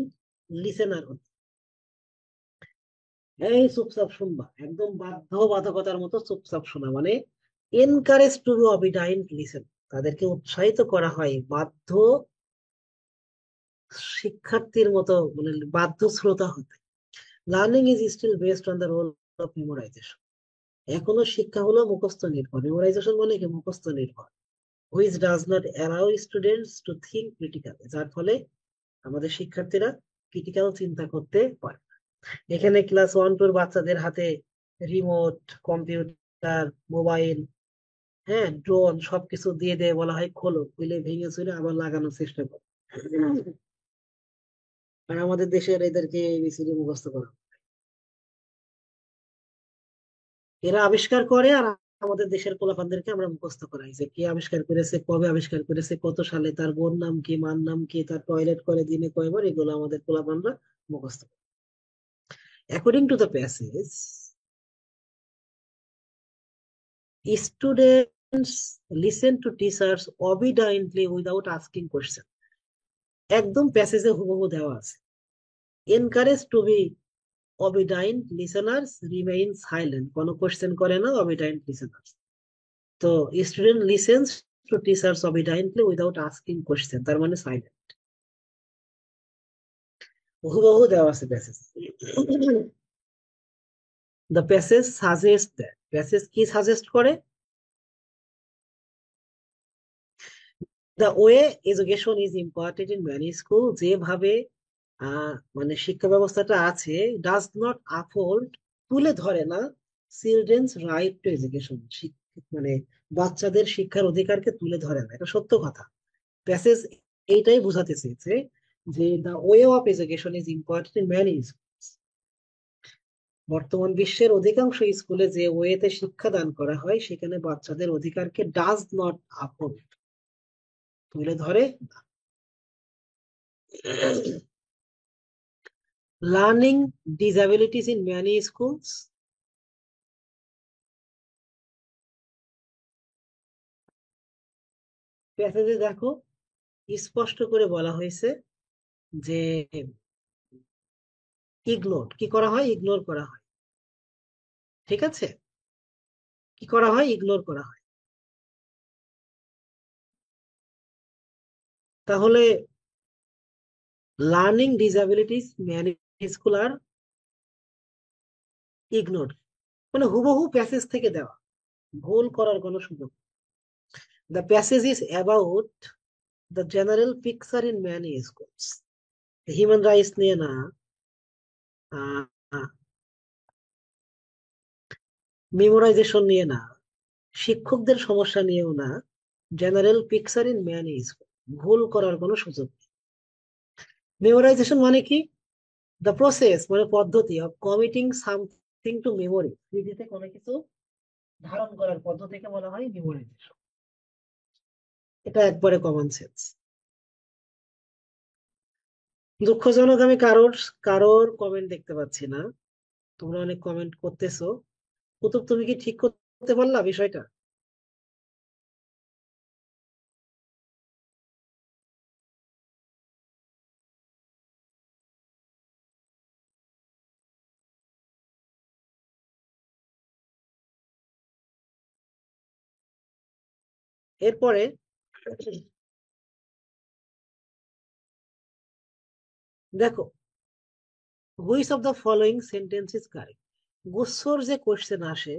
লিসেনার হতে। এই চুপচাপ শুনবা, একদম বাধ্যবাধকতার মতো চুপচাপ শোনা, মানে এনকারেজ টু বি অবিডাইন্ট লিসেন, তাদেরকে উৎসাহিত করা হয় বাধ্য শিক্ষার্থীর মতো, মানে বাধ্য শ্রোতা হতে। Learning is still based on the role of memorisation, এখনো শিক্ষা হলো মুখস্থ নির্ভর, মেমোরাইজেশন মানে কি মুখস্থ নির্ভর। Which does not allow students to think critically, যার ফলে আমাদের শিক্ষার্থীরা ক্রিটিক্যাল চিন্তা করতে পারে। এখানে ক্লাস 1 2 বাচ্চাদের হাতে রিমোট, কম্পিউটার, মোবাইল, হ্যাঁ, ড্রোন সবকিছু দিয়ে দিয়ে বলা হয় খোলো, খুলে ভেঙে চুরে আবার লাগানোর চেষ্টা করো। আর আমাদের দেশের এদেরকে এবিসিডি মুখস্থ করা, এরা আবিষ্কার করে আর আমাদের দেশের পোলাপানদেরকে আমরা মুখস্থ করাই যে কে আবিষ্কার করেছে, কবে আবিষ্কার করেছে, কত সালে, তার বোন নাম কি, মার নাম কি, তার টয়লেট করে দিনে কয়বার, এগুলো আমাদের পোলাপানরা মুখস্থ করে। According to the passage, students listen to teachers obediently without asking question. একদম প্যাসেজে হুবহু দেওয়া আছে, encourage to be obedient listeners remain silent, কোনো কোয়েশ্চেন করে না অবিডাইন্ট লিসেনার্স। তো student listens to teachers obediently without asking question, তার মানে সাইলেন্ট। হুবহু দেওয়া আছে passage. The passage suggest that, passage কি সাজেস্ট করে, the way education is imparted in many school, যেভাবে মানে শিক্ষা ব্যবস্থাটা আছে, ডাজ নট আপহোল্ড, তুলে ধরে না, চিলড্রেন্স রাইট টু এডুকেশন, মানে বাচ্চাদের শিক্ষার অধিকারকে তুলে ধরে না, এটা সত্য কথা। প্যাসেজ এইটাই বোঝাতে চেয়েছে যে the way of education is important in many. বর্তমান বিশ্বের অধিকাংশ স্কুলে যে ওয়েতে শিক্ষা দান করা হয় সেখানে বাচ্চাদের অধিকারকে ডাজ নট আপহোল্ড, তুলে ধরে না। Learning disabilities in many schools, প্যাসেজে দেখো স্পষ্ট করে বলা হয়েছে যে ইগনোর কি করা হয়, ইগনোর করা হয়, ঠিক আছে, কি করা হয়, ইগনোর করা হয়। তাহলে learning disabilities many school are ignore, মানে হুবহু প্যাসেজ থেকে দেওয়া, ভুল করার কোনো সুযোগ। The passage is about the general picture in many schools, human rights নিয়ে না, মেমোরাইজেশন নিয়ে না, শিক্ষকদের সমস্যা নিয়েও না, general picture in many school, ভুল করার কোনো সুযোগ নেই। মেমোরাইজেশন মানে কি, দ্য প্রসেস মানে পদ্ধতি of committing something to memory, স্মৃতিতে কোনো কিছু ধারণ করার পদ্ধতিকে বলা হয় মেমোরাইজেশন। এটা একবারে কমন সেন্স। দুঃখজনক আমি কারোর কারোর কমেন্ট দেখতে পাচ্ছি না, তোমরা অনেক কমেন্ট করতেছো। কুতুব তুমি কি ঠিক করতে পারলা বিষয়টা? এরপরে দেখো, which of the following sentence is correct, গুচ্ছর যে কোশ্চেন আসে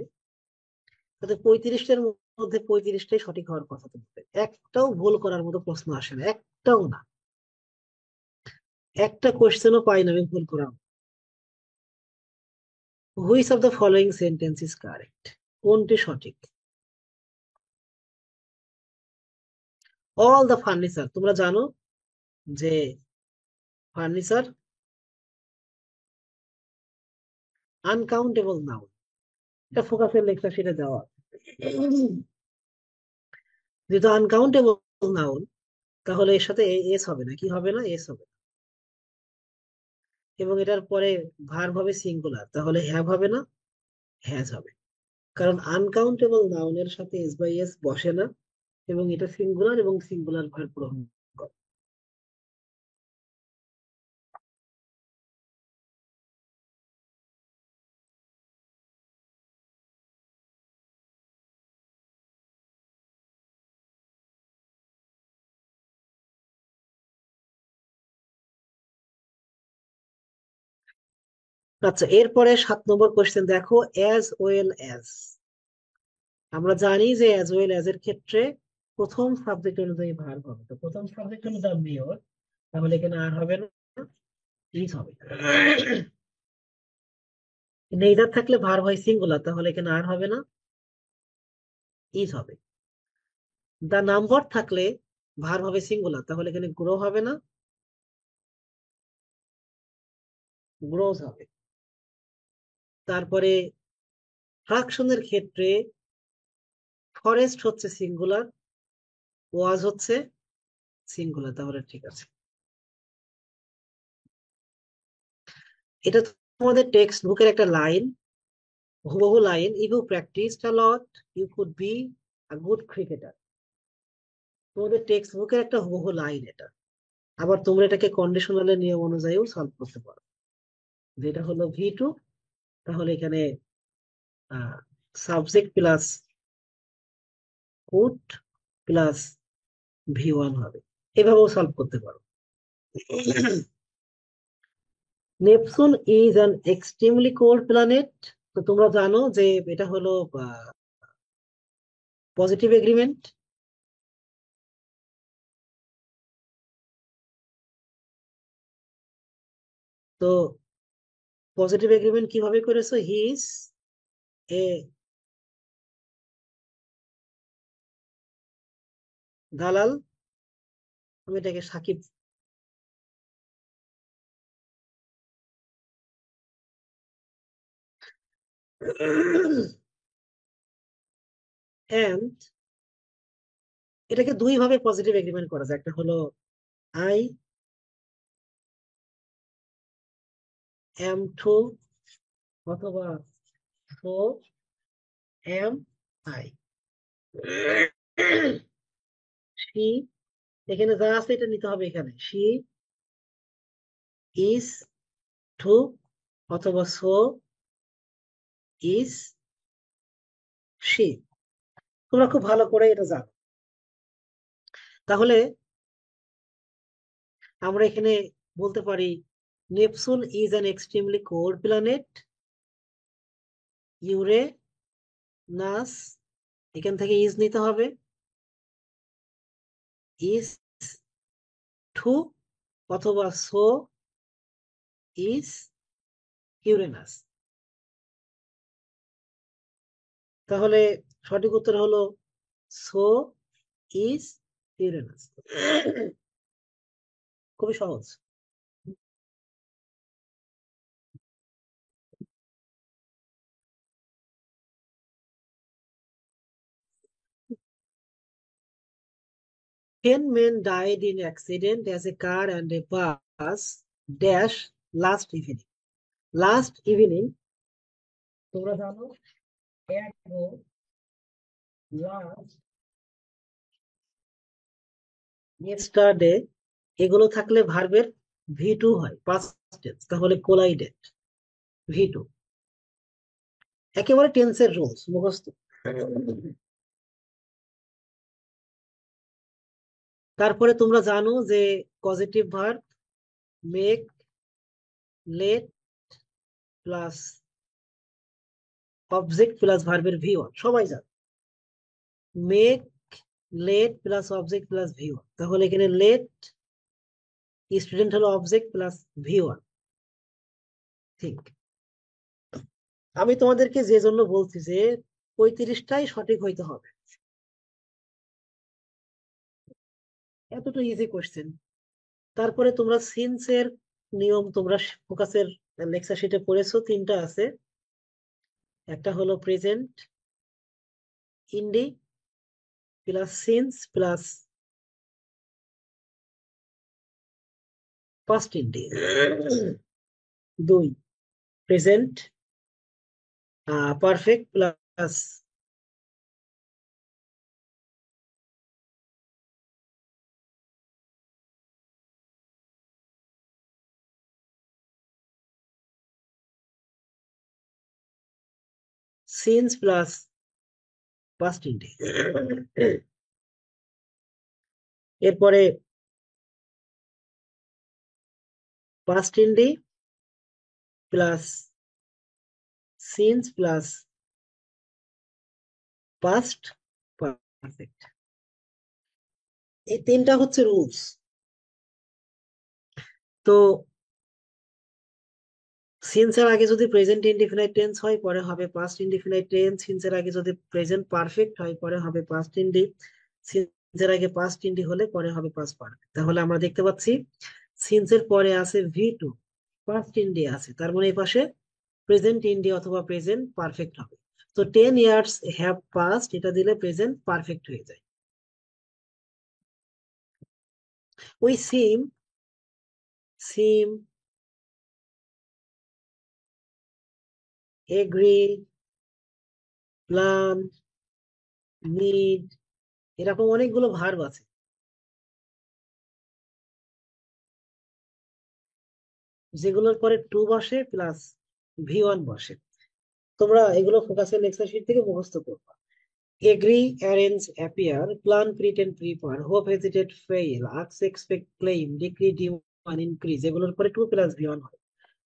তাতে 35টার মধ্যে 35টাই সঠিক হওয়ার কথা, তোমাদের একটাও ভুল করার মতো প্রশ্ন আসে না, একটাও না, একটা কোশ্চেনও পাই না আমি ভুল করার। Which of the following sentence is correct, কোনটি সঠিক? অল দ্য ফার্নিচার, তোমরা জানো যে ফার্নিচার আনকাউন্টেবল নাউন, এটা ফোকাসের লেখা সেটা দেওয়া, যেহেতু আনকাউন্টেবল নাউন তাহলে এর সাথে এস হবে না, কি হবে না, এস হবে না। এবং এটার পরে ভার্ব হবে সিঙ্গুলার, তাহলে হ্যাভ হবে না, হ্যাজ হবে। কারণ আনকাউন্টেবল নাউনের সাথে এস বাই এস বসে না, এবং এটা সিঙ্গুলার এবং সিঙ্গুলার ভার্ব গ্রহণ করে। আচ্ছা, এরপরে 7 নম্বর কোশ্চেন দেখো, অ্যাজ ওয়েল অ্যাজ। আমরা জানি যে অ্যাজ ওয়েল অ্যাজ এর ক্ষেত্রে প্রথম সাবজেক্ট অনুযায়ী ভার্ব হবে, তো প্রথম সাবজেক্ট হলো দা মেয়র, তাহলে এখানে আর হবে না, ইজ হবে। নেইদার থাকলে ভার্ব হয় সিঙ্গুলার, তাহলে এখানে আর হবে না, ইজ হবে। দা নাম্বার থাকলে ভার্ব হবে সিঙ্গুলার, তাহলে এখানে গ্রো হবে না, গ্রোজ হবে। তারপরে ফ্রাকশনের ক্ষেত্রে ফরেস্ট হচ্ছে সিঙ্গুলার, ওয়াজ হচ্ছে সিঙ্গুলার, তাহলে ঠিক আছে। এটা তোমাদের টেক্সট বুকের একটা লাইন, হুবহু line, if you practised a lot you could be a good cricketer. তোমাদের টেক্সট বুকের একটা হুবহু লাইন এটা। আবার তোমরা এটাকে কন্ডিশনালের নিয়ম অনুযায়ীও সলভ করতে পারো। যেটা হলো V2, তাহলে এখানে subject plus could plus V1 হবে। এভাবেও সলভ করতে পারো। Neptune is an extremely cold planet. তো তোমরা জানো যে এটা হলো পজিটিভ এগ্রিমেন্ট। তো পজিটিভ এগ্রিমেন্ট কিভাবে করেছো? হি ইজ এ দালাল, আমি এটাকে সাকিব। এন্ড এটাকে দুই ভাবে পজিটিভ এগ্রিমেন্ট করা যায়। একটা হলো আই এম টু, অথবা সো এম আই। শি, এখানে যা আছে এটা নিতে হবে এখানে। শি ইজ টু, অথবা সো ইজ শি। তোমরা খুব ভালো করে এটা জানো। তাহলে আমরা এখানে বলতে পারি Neptune is an extremely cold planet, Uranus, এখান থেকে ইজ নিতে হবে, ইজ টু, অথবা সো ইজ ইউরেনাস। তাহলে সঠিক উত্তর হলো সো ইজ ইউরেনাস। খুবই সহজ। Ten men died in accident as a car and a bus dash last evening. Last evening, তোমরা জানো ago, last, yesterday, এগুলো থাকলে ভার্বের V2 হয়, পাস্ট টেন্স, তাহলে কোলাইডেড, V2। একেবারে টেন্সের রুলস মুখস্থ। তারপরে তোমরা জানো যে positive verb make, let plus object plus ভার্বের V1, সবাই জানো। Make, let plus object plus V1, তাহলে এখানে লেট স্টুডেন্ট হলো অবজেক্ট প্লাস V1। ঠিক। আমি তোমাদেরকে যে জন্য বলছি যে 35টাই সঠিক হইতে হবে, এতটা ইজি কোশ্চেন। তারপরে তোমরা সিন্সের নিয়ম তোমরা ফোকাসের লেকচার শিটে পড়েছো, তিনটা আছে। একটা হলো present indie plus since plus past indie. দুই, present perfect plus since plus past indie. এরপরে past indie plus since plus past perfect, এই তিনটা হচ্ছে রুলস। তো সিন্স এর আগে যদি প্রেজেন্ট ইনডিফিনাইট টেন্স হয় পরে হবে পাস্ট ইনডিফিনাইট টেন্স, সিন্স এর আগে যদি প্রেজেন্ট পারফেক্ট হয় পরে হবে পাস্ট ইনডি, সিন্স এর আগে পাস্ট ইনডি হলে পরে হবে পাস্ট পারফেক্ট। তাহলে আমরা দেখতে পাচ্ছি সিন্স এর পরে আছে ভি2, পাস্ট ইনডি আছে, তার মানে এই পাশে প্রেজেন্ট ইনডি অথবা প্রেজেন্ট পারফেক্ট হবে। তো 10 years হ্যাভ পাস্ট এটা দিলে প্রেজেন্ট পারফেক্ট হয়ে যায়। ওই সিম, সিম, এগ্রি, প্ল্যান, নিড, এরকম অনেকগুলো ভার্ব আছে যেগুলোর পরে টু বসে প্লাস ভি1 বসে। তোমরা এগুলো ফোকাসের লেকচার শিট থেকে মুখস্থ করবা। Agree, arrange, appear, plan, pretend, prepare, hope, hesitate, fail, ask, expect, claim, decree, demand, increase, এগুলোর পরে টু প্লাস ভি1 হয়।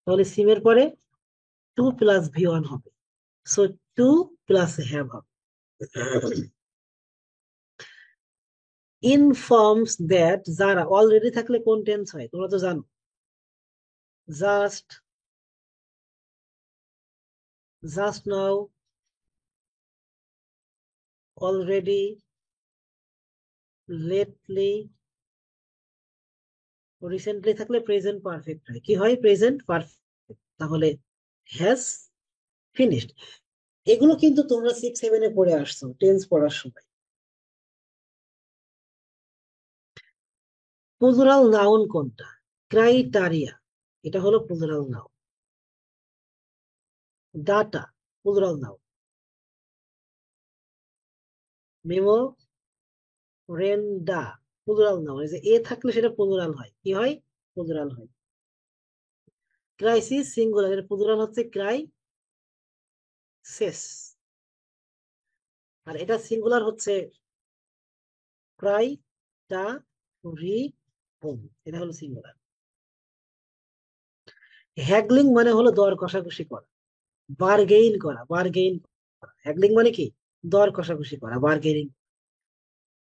তাহলে সিমের পরে টু প্লাস ভি1 হবে। সো টু প্লাস হ্যাভ হবে। ইনফর্মস দ্যাট, যারা অলরেডি থাকলে কোন টেন্স হয় তোমরা তো জানো, just, just now, already, lately, recently থাকলে প্রেজেন্ট পারফেক্ট হয়, কি হয় প্রেজেন্ট পারফেক্ট। তাহলে হ্যাজ ফিনিশড। এগুলো কিন্তু তোমরা 6-7-এ পড়ে আসছো টেন্স পড়ার সময়। প্লুরাল নাউন কোনটা? ক্রাইটারিয়া, এটা হলো plural noun. Data plural noun. Memoranda plural noun. এই যে এ থাকলে সেটা প্লুরাল হয়, কি হয় প্লুরাল হয়। ক্রাইসিস সিঙ্গুলার, এর প্লুরাল হচ্ছে ক্রাইসেস, আর এটা সিঙ্গুলার হচ্ছে ক্রাইটারিয়ন, এটা হলো সিঙ্গুলার। হ্যাগলিং মানে হলো দর কষাকষি করা, বার্গেইন করা, বার্গেইন করা। হ্যাগলিং মানে কি? দর কষাকষি করা, বার্গেনিং।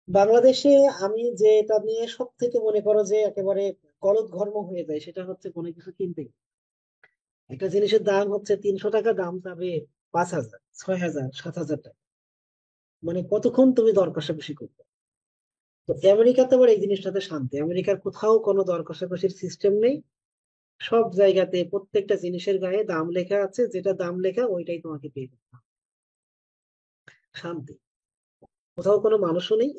বাংলাদেশে আমি যে এটা নিয়ে সব থেকে মনে করো যে একেবারে গলদঘর্ম হয়ে যায় সেটা হচ্ছে কোনো কিছু কিনতে গেলে। একটা জিনিসের দাম হচ্ছে 300 টাকা, দাম যাবে 5,000, 6,000, 7,000 টাকা। মানে কতক্ষণ তুমি দর কষাকষি করবে? তো আমেরিকাতে আবার এই জিনিসটাতে শান্তি, আমেরিকার কোথাও কোনো দর কষাকষির সিস্টেম নেই। সব জায়গাতে প্রত্যেকটা জিনিসের গায়ে দাম লেখা আছে, যেটা দাম লেখা ওইটাই তোমাকে পে করতে হবে। শান্তি, কোথাও কোনো মানুষও নেই।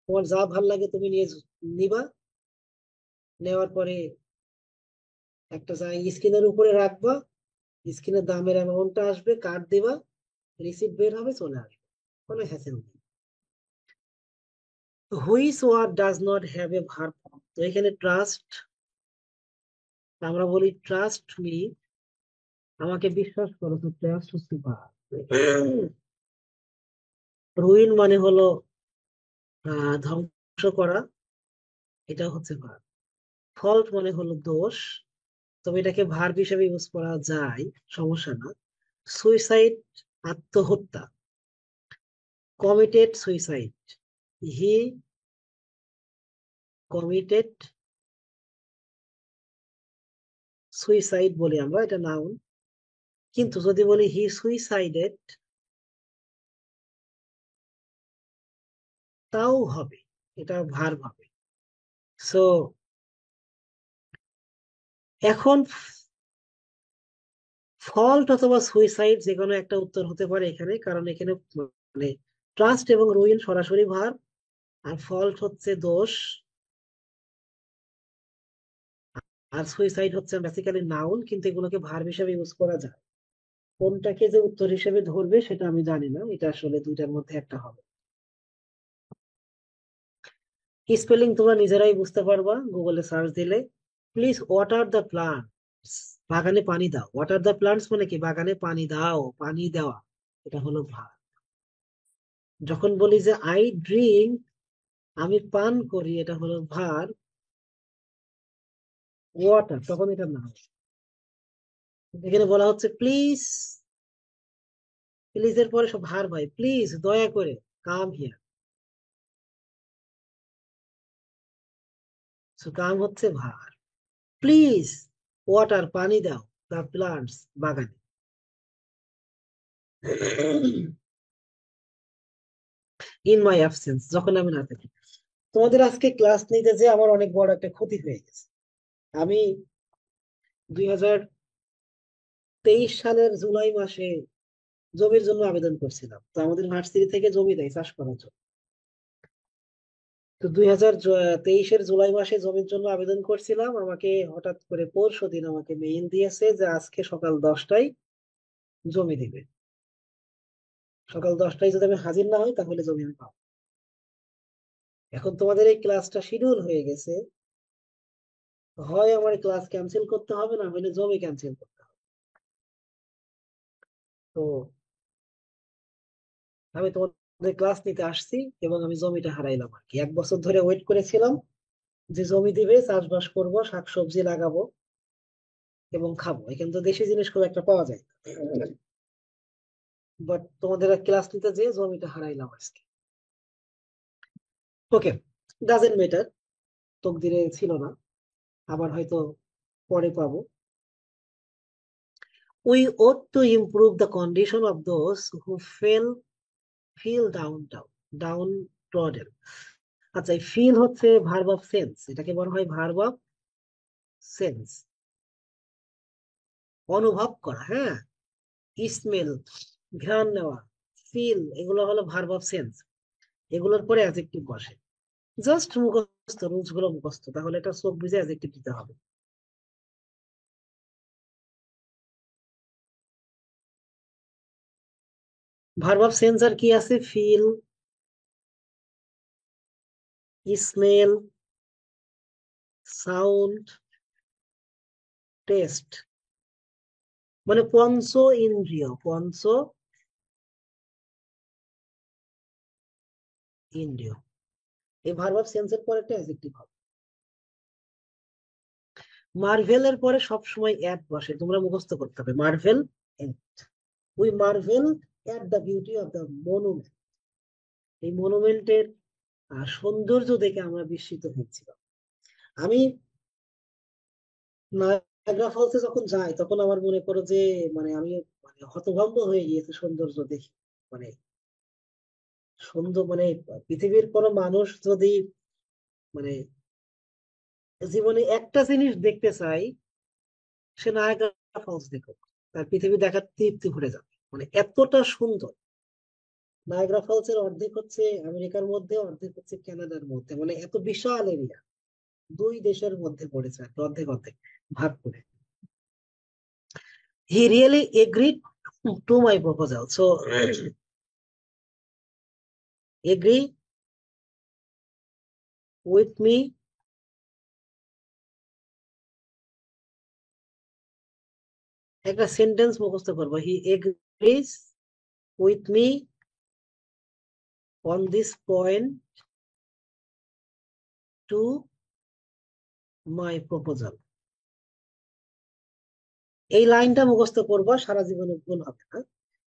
তোমার যা ভাল লাগে তুমি নিয়ে নিবা, নেওয়ার পরে একটা জায়গায় স্ক্রিনের উপরে রাখবা, স্ক্রিনের দামের অ্যামাউন্টটা আসবে, কার্ড দিবা, রিসিপ্ট বের হবে, চলে আসবে, কোনো হ্যাসেল নেই। Which word does not have a verb form? তো এখানে ট্রাস্ট, আমরা বলি ট্রাস্ট মি, আমাকে বিশ্বাস করো, তো ট্রাস্ট হচ্ছে ভার্ব। রুইন মানে হলো ধ্বংস করা, এটা হচ্ছে ভার্ব। ফল্ট মানে হলো দোষ, তবে এটাকে ভার্ব হিসেবে ইউজ করা যায়, সমস্যা না। সুইসাইড, আত্মহত্যা। কমিটেড সুইসাইড, হি কমিটেড সুইসাইড বলি আমরা, এটা নাউন। কিন্তু যদি বলি হি সুইসাইডেড, তাও হবে, এটা ভার্ব হবে। সো এখন ফল্ট অথবা সুইসাইড যে কোনো একটা উত্তর হতে পারে এখানে, কারণ এখানে মানে ট্রাস্ট এবং রুইন সরাসরি ভার্ব, আর ফল্ট হচ্ছে দোষ, আর সুইসাইড হচ্ছে বেসিক্যালি নাউন, কিন্তু এগুলোকে ভার্ব হিসেবে ইউজ করা যায়। কোনটাকে যে উত্তর হিসেবে ধরবে সেটা আমি জানি না, এটা আসলে দুইটার মধ্যে একটা হবে। স্পেলিং তোমরা নিজেরাই বুঝতে পারবা গুগলে সার্চ দিলে। প্লিজ ওয়াটার দ্য প্লান্টস, বাগানে পানি দাও। ওয়াটার দ্য প্লান্টস মানে কি? বাগানে পানি দাও, পানি দেওয়া, এটা হলো ভার্ব। যখন বলি যে আই ড্রিঙ্ক, আমি পান করি, এটা হলো ভার্ব। ওয়াটার, তখন এটা না। এখানে বলা হচ্ছে প্লিজ, প্লিজ এর পরে সব ভার্ব হয়, প্লিজ দয়া করে, কাম হিয়ার। সো কাম হচ্ছে ভার্ব। প্লিজ ওয়াটার, পানি দাও, দ্য প্লান্টস, বাগানে। ইন মাই অ্যাবসেন্স, যখন আমি না থাকি। তোমাদের আজকে ক্লাস নিতে যে আমার অনেক বড় একটা ক্ষতি হয়ে গেছে। আমি 2023 সালের জুলাই মাসে জমির জন্য আবেদন করছিলাম, তো আমাদের ভার্সিটি থেকে জমি দেয় চাষ করার জন্য। তো 2023-এর জুলাই মাসে জমির জন্য আবেদন করছিলাম, আমাকে হঠাৎ করে পরশু দিন আমাকে মেইল দিয়েছে যে আজকে সকাল 10টায় জমি দিবে। সকাল 10টায় যদি আমি হাজির না হই তাহলে জমি আমি পাবো। এখন তোমাদের এই ক্লাসটা শিডিউল হয়ে গেছে, হয় আমার ক্লাস ক্যান্সেল করতে হবে, না হলে জমি ক্যান্সেল করতে হবে। তো আমি তোমাদের ক্লাস নিতে আসছি এবং আমি জমিটা হারাইলাম আর কি। 1 বছর ধরে ওয়েট করেছিলাম যে জমি দিবে, চাষবাস করব, শাকসবজি লাগাবো এবং খাবো। এখানে তো দেশি জিনিস খুব একটা পাওয়া যায় না। বাট তোমাদের ক্লাস নিতে যেয়ে জমিটা হারাইলাম আজকে। ওকে, ডাজেন্ট ম্যাটার, তকদিরে ছিল না, আবার হয়তো পরে পাবো। We ought to improve the condition of those who feel downtrodden. আচ্ছা, এই ফিল হচ্ছে ভার্ব অফ সেন্স, এটাকে বলা হয় ভার্ব অফ সেন্স, অনুভব করা। হ্যাঁ, স্মেল, ঘ্রাণ নেওয়া, ফিল, এগুলো হলো ভার্ব অফ সেন্স। এগুলোর পরে অ্যাডজেক্টিভ বসে। জাস্ট মুখস্থ, রুলস গুলো মুখস্থ, তাহলে এটা চোখ বুঝে অ্যাডজেক্টিভ দিতে হবে। ভার্ব অফ সেন্স আর কি আছে? ফিল, স্মেল, সাউন্ড, টেস্ট, মানে পঞ্চ ইন্দ্রিয়, পঞ্চ ইন্দ্রিয়। এই ভার্ব অফ সেন্সের পরে একটা অ্যাডজেক্টিভ হবে। মার্ভেলের পরে সবসময় অ্যাট বসে, তোমরা মুখস্থ করতে হবে। Marvel, we Marvel at the beauty of the monument. এই মনুমেন্টের সৌন্দর্য দেখে আমরা বিস্মিত হয়েছিলাম। আমি নায়াগ্রা ফলসে যখন যাই তখন আমার মনে করো যে মানে আমি মানে হতভম্ব হয়ে গিয়েছে সৌন্দর্য দেখে। মানে সুন্দর, মানে পৃথিবীর কোনো মানুষ যদি মানে জীবনে একটা জিনিস দেখতে চাই, সে নায়াগ্রা ফলস দেখুক, তার পৃথিবী দেখার তৃপ্তি ভরে যাবে। মানে এতটা সুন্দর। নায়াগ্রা ফলস এর অর্ধেক হচ্ছে আমেরিকার মধ্যে, অর্ধেক হচ্ছে কানাডার মধ্যে, মানে এত বিশাল এরিয়া, দুই দেশের মধ্যে পড়েছে আর কি, অর্ধেক অর্ধেক ভাগ করে। He really agreed to my proposal, so agree with me, একটা সেন্টেন্স মুখস্থ করবো। He agrees with me on this point to my proposal. এই লাইনটা মুখস্থ করবা, সারা জীবনে ভুল হবে না।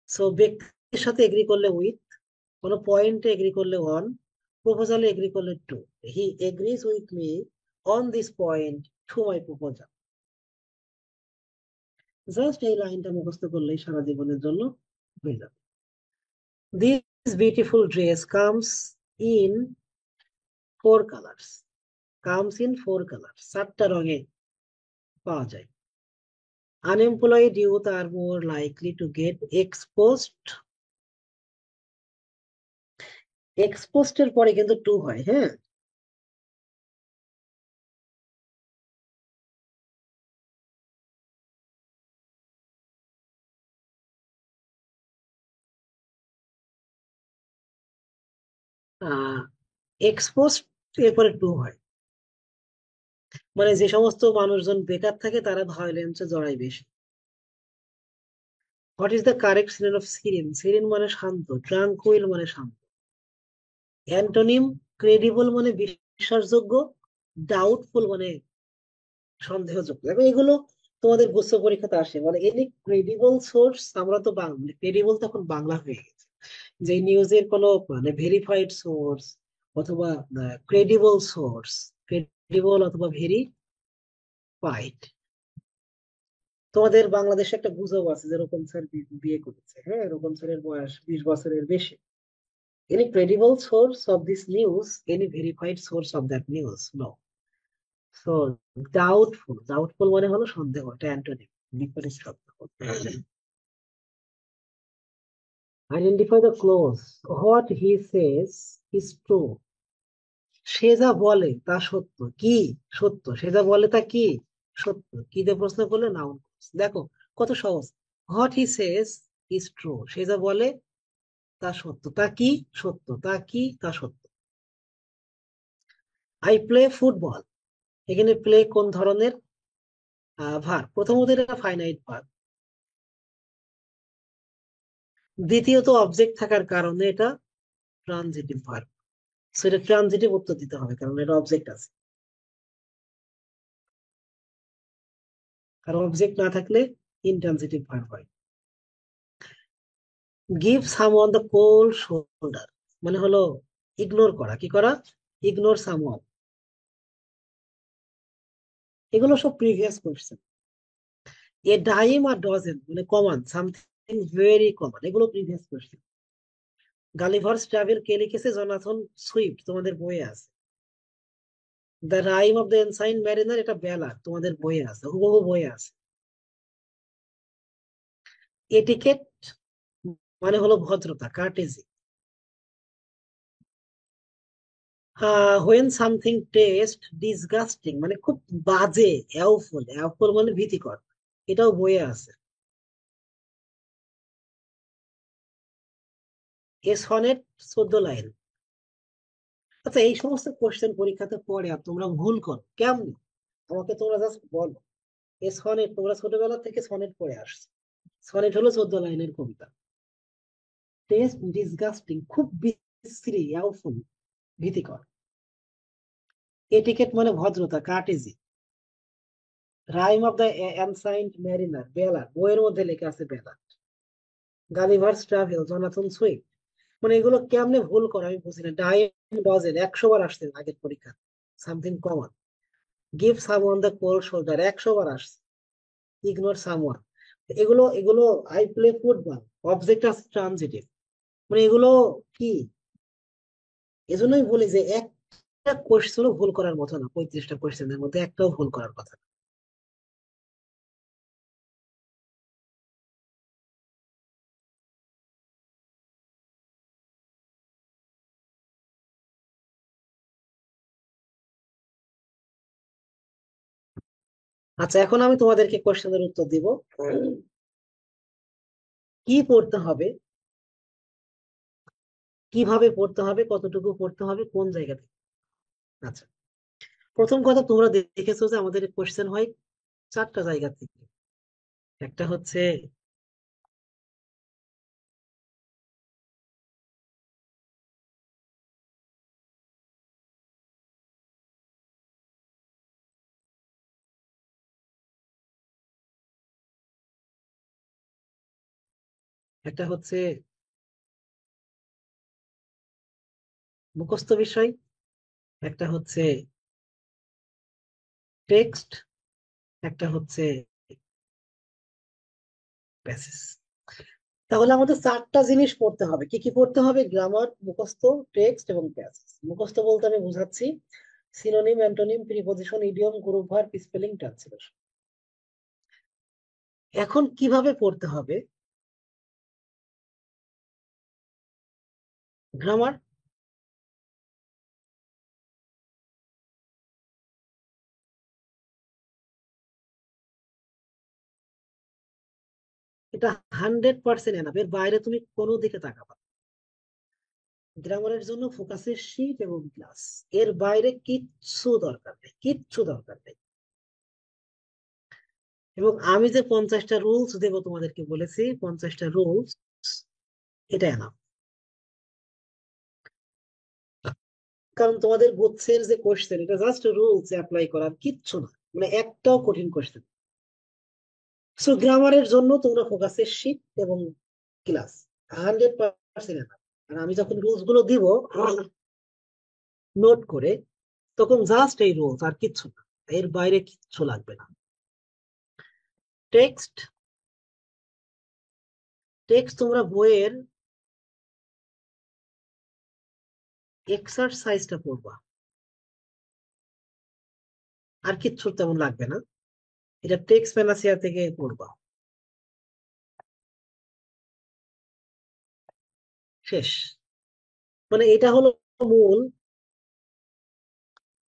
সো ব্যক্তির সাথে এগ্রি করলে উইথ, কোন পয়েন্টে এগ্রি করলে অন, প্রপোজালে এগ্রি করলে to. He agrees with me on this point to my proposal. Just এই লাইনটা মুখস্থ করলেই সারা জীবনের জন্য হয়ে যাবে। This beautiful dress comes in four colours, comes in four colours, 4টা রঙে পাওয়া যায়। Unemployed youth are more likely to get exposed. Exposed এর পরে কিন্তু টু হয়, হ্যাঁ। এক্সপোজড এর পরে টু হয়, মানে যে সমস্ত মানুষজন বেকার থাকে তারা ভায়োলেন্সে জড়ায় বেশি। What is the correct synonym of Sirin? Sirin মানে শান্ত, ট্রাঙ্কুইল মানে শান্ত। অ্যান্টোনিম, ক্রেডিবল মানে বিশ্বাসযোগ্য, ডাউটফুল মানে সন্দেহযোগ্য। দেখো এগুলো তোমাদের গুচ্ছ পরীক্ষাতে আসে, মানে এনি ক্রেডিবল সোর্স, আমরা তো বাংলা ক্রেডিবল তখন বাংলা হয়ে গেছে, যে নিউজের কোনো মানে ভেরিফাইড সোর্স অথবা ক্রেডিবল সোর্স, ক্রেডিবল অথবা ভেরিফাইড। তোমাদের বাংলাদেশে একটা গুজব আছে যে রোকন স্যার বিয়ে করেছে। হ্যাঁ, রোকন স্যারের বয়স 20 বছরের বেশি। Any credible source of this news, any verified source of that news? No. So doubtful, doubtful মানে হলো সন্দেহ, এটা অ্যান্টোনিম, বিপরীত শব্দ। Identify the clause. What he says is true. সে যা বলে তা সত্য। কি সত্য? সে যা বলে তা কি সত্য? কি দিয়ে প্রশ্ন করলে নাউন। দেখো কত সহজ। What he says is true, সে যা বলে তা সত্য। তা কি সত্য? তা কি তা সত্য। আই প্লে ফুটবল, এখানে প্লে কোন ধরনের ভার? প্রথমত এটা ফাইনাইট ভার, দ্বিতীয়ত অবজেক্ট থাকার কারণে এটা ট্রানজিটিভ ভার। সেটা ট্রানজিটিভ উত্তর দিতে হবে কারণ এটা অবজেক্ট আছে। কারণ অবজেক্ট না থাকলে ইনট্রানজিটিভ ভার হয়। Give someone the cold shoulder মানে হলো ইগনোর করা। কি করা? Ignore someone. এগুলো সব previous question. A dime a dozen মানে কমন, সামথিং ভেরি কমন, এগুলো প্রিভিয়াস কোশ্চেন। গালিভার্স ট্রাভেল কে লিখেছে? জোনাথন সুইফট, তোমাদের বইয়ে আছে। The rime of the ancient mariner, এটা বেলার, তোমাদের বইয়ে আছে, হুবহু বইয়ে আছে। এটিকেট মানে হলো ভদ্রতা, কার্টেজি। হোয়েন সামথিং টেস্ট ডিসগাস্টিং মানে খুব বাজে, অ্যাওফুল, অ্যাওফুল মানে ভীতিকর, এটাও বইয়ে আছে। এ সনেট 14 লাইন। আচ্ছা, এই সমস্ত কোশ্চেন পরীক্ষাতে পড়ে আর তোমরা ভুল করো কেমন? আমাকে তোমরা জাস্ট বলো। এ সনেট, তোমরা ছোটবেলা থেকে সনেট পড়ে আসছো। সনেট হলো 14 লাইনের কবিতা। টেস্ট ডিসগাস্টিং খুব বিশ্রী, অ্যাওফুল, ভীতিকর। এটিকেট মানে ভদ্রতা, courtesy. Rime of the ancient mariner, বেলার, বইয়ের মধ্যে লেখা আছে বেলার। Gulliver's travel, Jonathan Swift. মানে এগুলো কেমনে ভুল করে আমি বুঝি না। ডাইম ডজেন 100 বার আসছে আগের পরীক্ষা। Something common. Give someone the cold shoulder 100 বার আসছে। ইগনোর সামওয়ান, এগুলো এগুলো। আই প্লে ফুটবল, অবজেক্ট আছে ট্রানজিটিভ, মানে এগুলো কি? এজন্যই বলি যে একটা কোশ্চেনও ভুল করার মতো না, 35টা কোশ্চেনের মধ্যে একটাও ভুল করার কথা না। আচ্ছা, এখন আমি তোমাদেরকে কোশ্চেনের উত্তর দিব। কি পড়তে হবে, কিভাবে পড়তে হবে, কতটুকু পড়তে হবে, কোন জায়গা থেকে। আচ্ছা, প্রথম কথা, তোমরা দেখেছো যে আমাদের কোশ্চেন হয় 4টা জায়গা থেকে। একটা হচ্ছে, একটা হচ্ছে মুখস্থ বিষয়, একটা হচ্ছে টেক্সট, একটা হচ্ছে প্যাসেজ। তাহলে আমাদের 4টা জিনিস পড়তে হবে। কি কি পড়তে হবে? গ্রামার, মুখস্থ, টেক্সট এবং প্যাসেজ। মুখস্থ বলতে আমি বুঝাচ্ছি synonym, antonym, preposition, idiom, group verb, spelling, translation. এখন কিভাবে পড়তে হবে? গ্রামার, এটা 100% এনাফ, এর বাইরে তুমি কোনো দিকে তাকাবা না। গ্রামারের জন্য ফোকাসের শিট এবং ক্লাস, এর বাইরে কিচ্ছু দরকার নেই, কিচ্ছু দরকার নেই। এবং আমি যে 50টা রুলস দেবো তোমাদেরকে বলেছি, 50টা রুলস, এটা এনাফ। কারণ তোমাদের গুচ্ছের যে কোশ্চেন, এটা জাস্ট রুলস অ্যাপ্লাই করার, কিচ্ছু না, মানে একটাও কঠিন কোশ্চেন। সো গ্রামারের জন্য তোমরা ফোকাসের শিট এবং ক্লাস 100% এনাফ। আর আমি যখন রুলস গুলো দিব নোট করে, তখন জাস্ট এই রুলস আর কিচ্ছু না, এর বাইরে কিচ্ছু লাগবে না। টেক্সট টেক্সট তোমরা বইয়ের এক্সারসাইজটা পড়বা, আর কিচ্ছু তেমন লাগবে না। এটা টেক্সট প্যানাসিয়া থেকে পড়বা, শেষ। মানে এটা হলো মূল,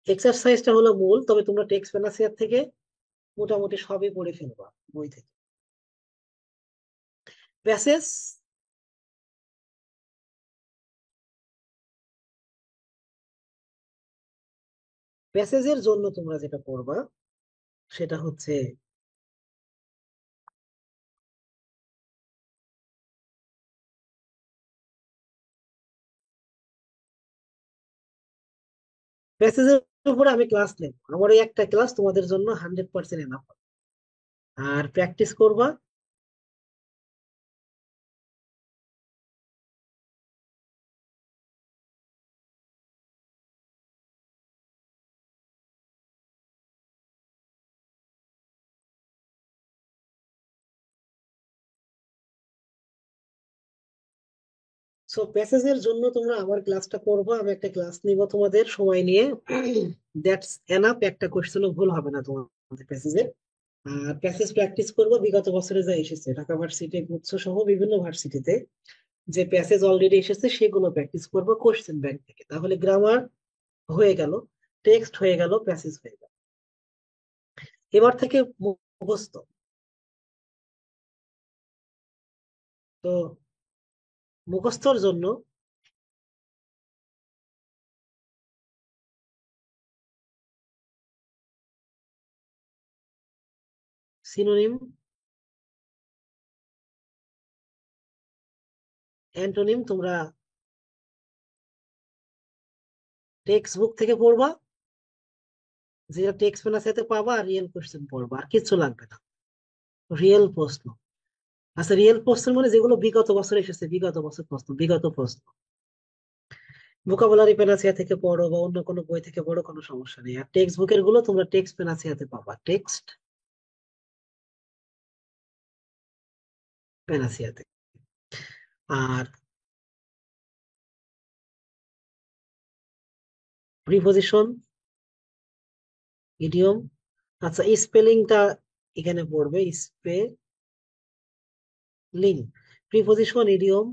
এক্সারসাইজটা হলো মূল, তবে তোমরা টেক্সট প্যানাসিয়া থেকে মোটামুটি সবই পড়ে ফেলবা বই থেকে। প্যাসেজ প্যাসেজের জন্য তোমরা যেটা করবা সেটা হচ্ছে, প্যাসেজের উপরে আমি ক্লাস নেব, আমার এই একটা ক্লাস তোমাদের জন্য 100% এনাফ। আর প্র্যাকটিস করবা। সো প্যাসেজের জন্য তোমরা আমার ক্লাসটা করবা, আমি একটা ক্লাস নিব তোমাদের সময় নিয়ে। দ্যাটস এনাফ, একটা কোশ্চেনও ভুল হবে না তোমাদের প্যাসেজে। আর প্যাসেজ প্র্যাকটিস করবো বিগত বছরে যা এসেছে ঢাকা ভার্সিটি গুচ্ছ সহ বিভিন্ন ভার্সিটিতে যে প্যাসেজ অলরেডি এসেছে সেগুলো প্র্যাকটিস করবো কোশ্চেন ব্যাংক থেকে, তাহলে গ্রামার হয়ে গেল, টেক্সট হয়ে গেল, প্যাসেজ হয়ে গেল। এবার থেকে মুখস্থ। তো মুখস্থর জন্য সিনোনিম, অ্যান্টোনিম তোমরা টেক্সট বুক থেকে পড়বা, যেটা টেক্সট পেনার সাথে পাবা, আর রিয়েল কোশ্চেন পড়বা, আর কিচ্ছু লাগবে না। রিয়েল প্রশ্ন, আচ্ছা রিয়েল প্রশ্ন মানে যেগুলো বিগত বছর এসেছে, বিগত বছর প্রশ্ন, বিগত প্রশ্ন। ভোকাবুলারি পেনাসিয়া থেকে পড়ো বা অন্য কোনো বই থেকে পড়ো, কোনো সমস্যা নেই। আর টেক্সট বুকের গুলো তোমরা টেক্সট পেনাসিয়াতে পাবা, টেক্সট পেনাসিয়াতে। আর প্রিপোজিশন, ইডিয়ম, আচ্ছা স্পেলিংটা এখানে পড়বে, spelling, preposition, idiom,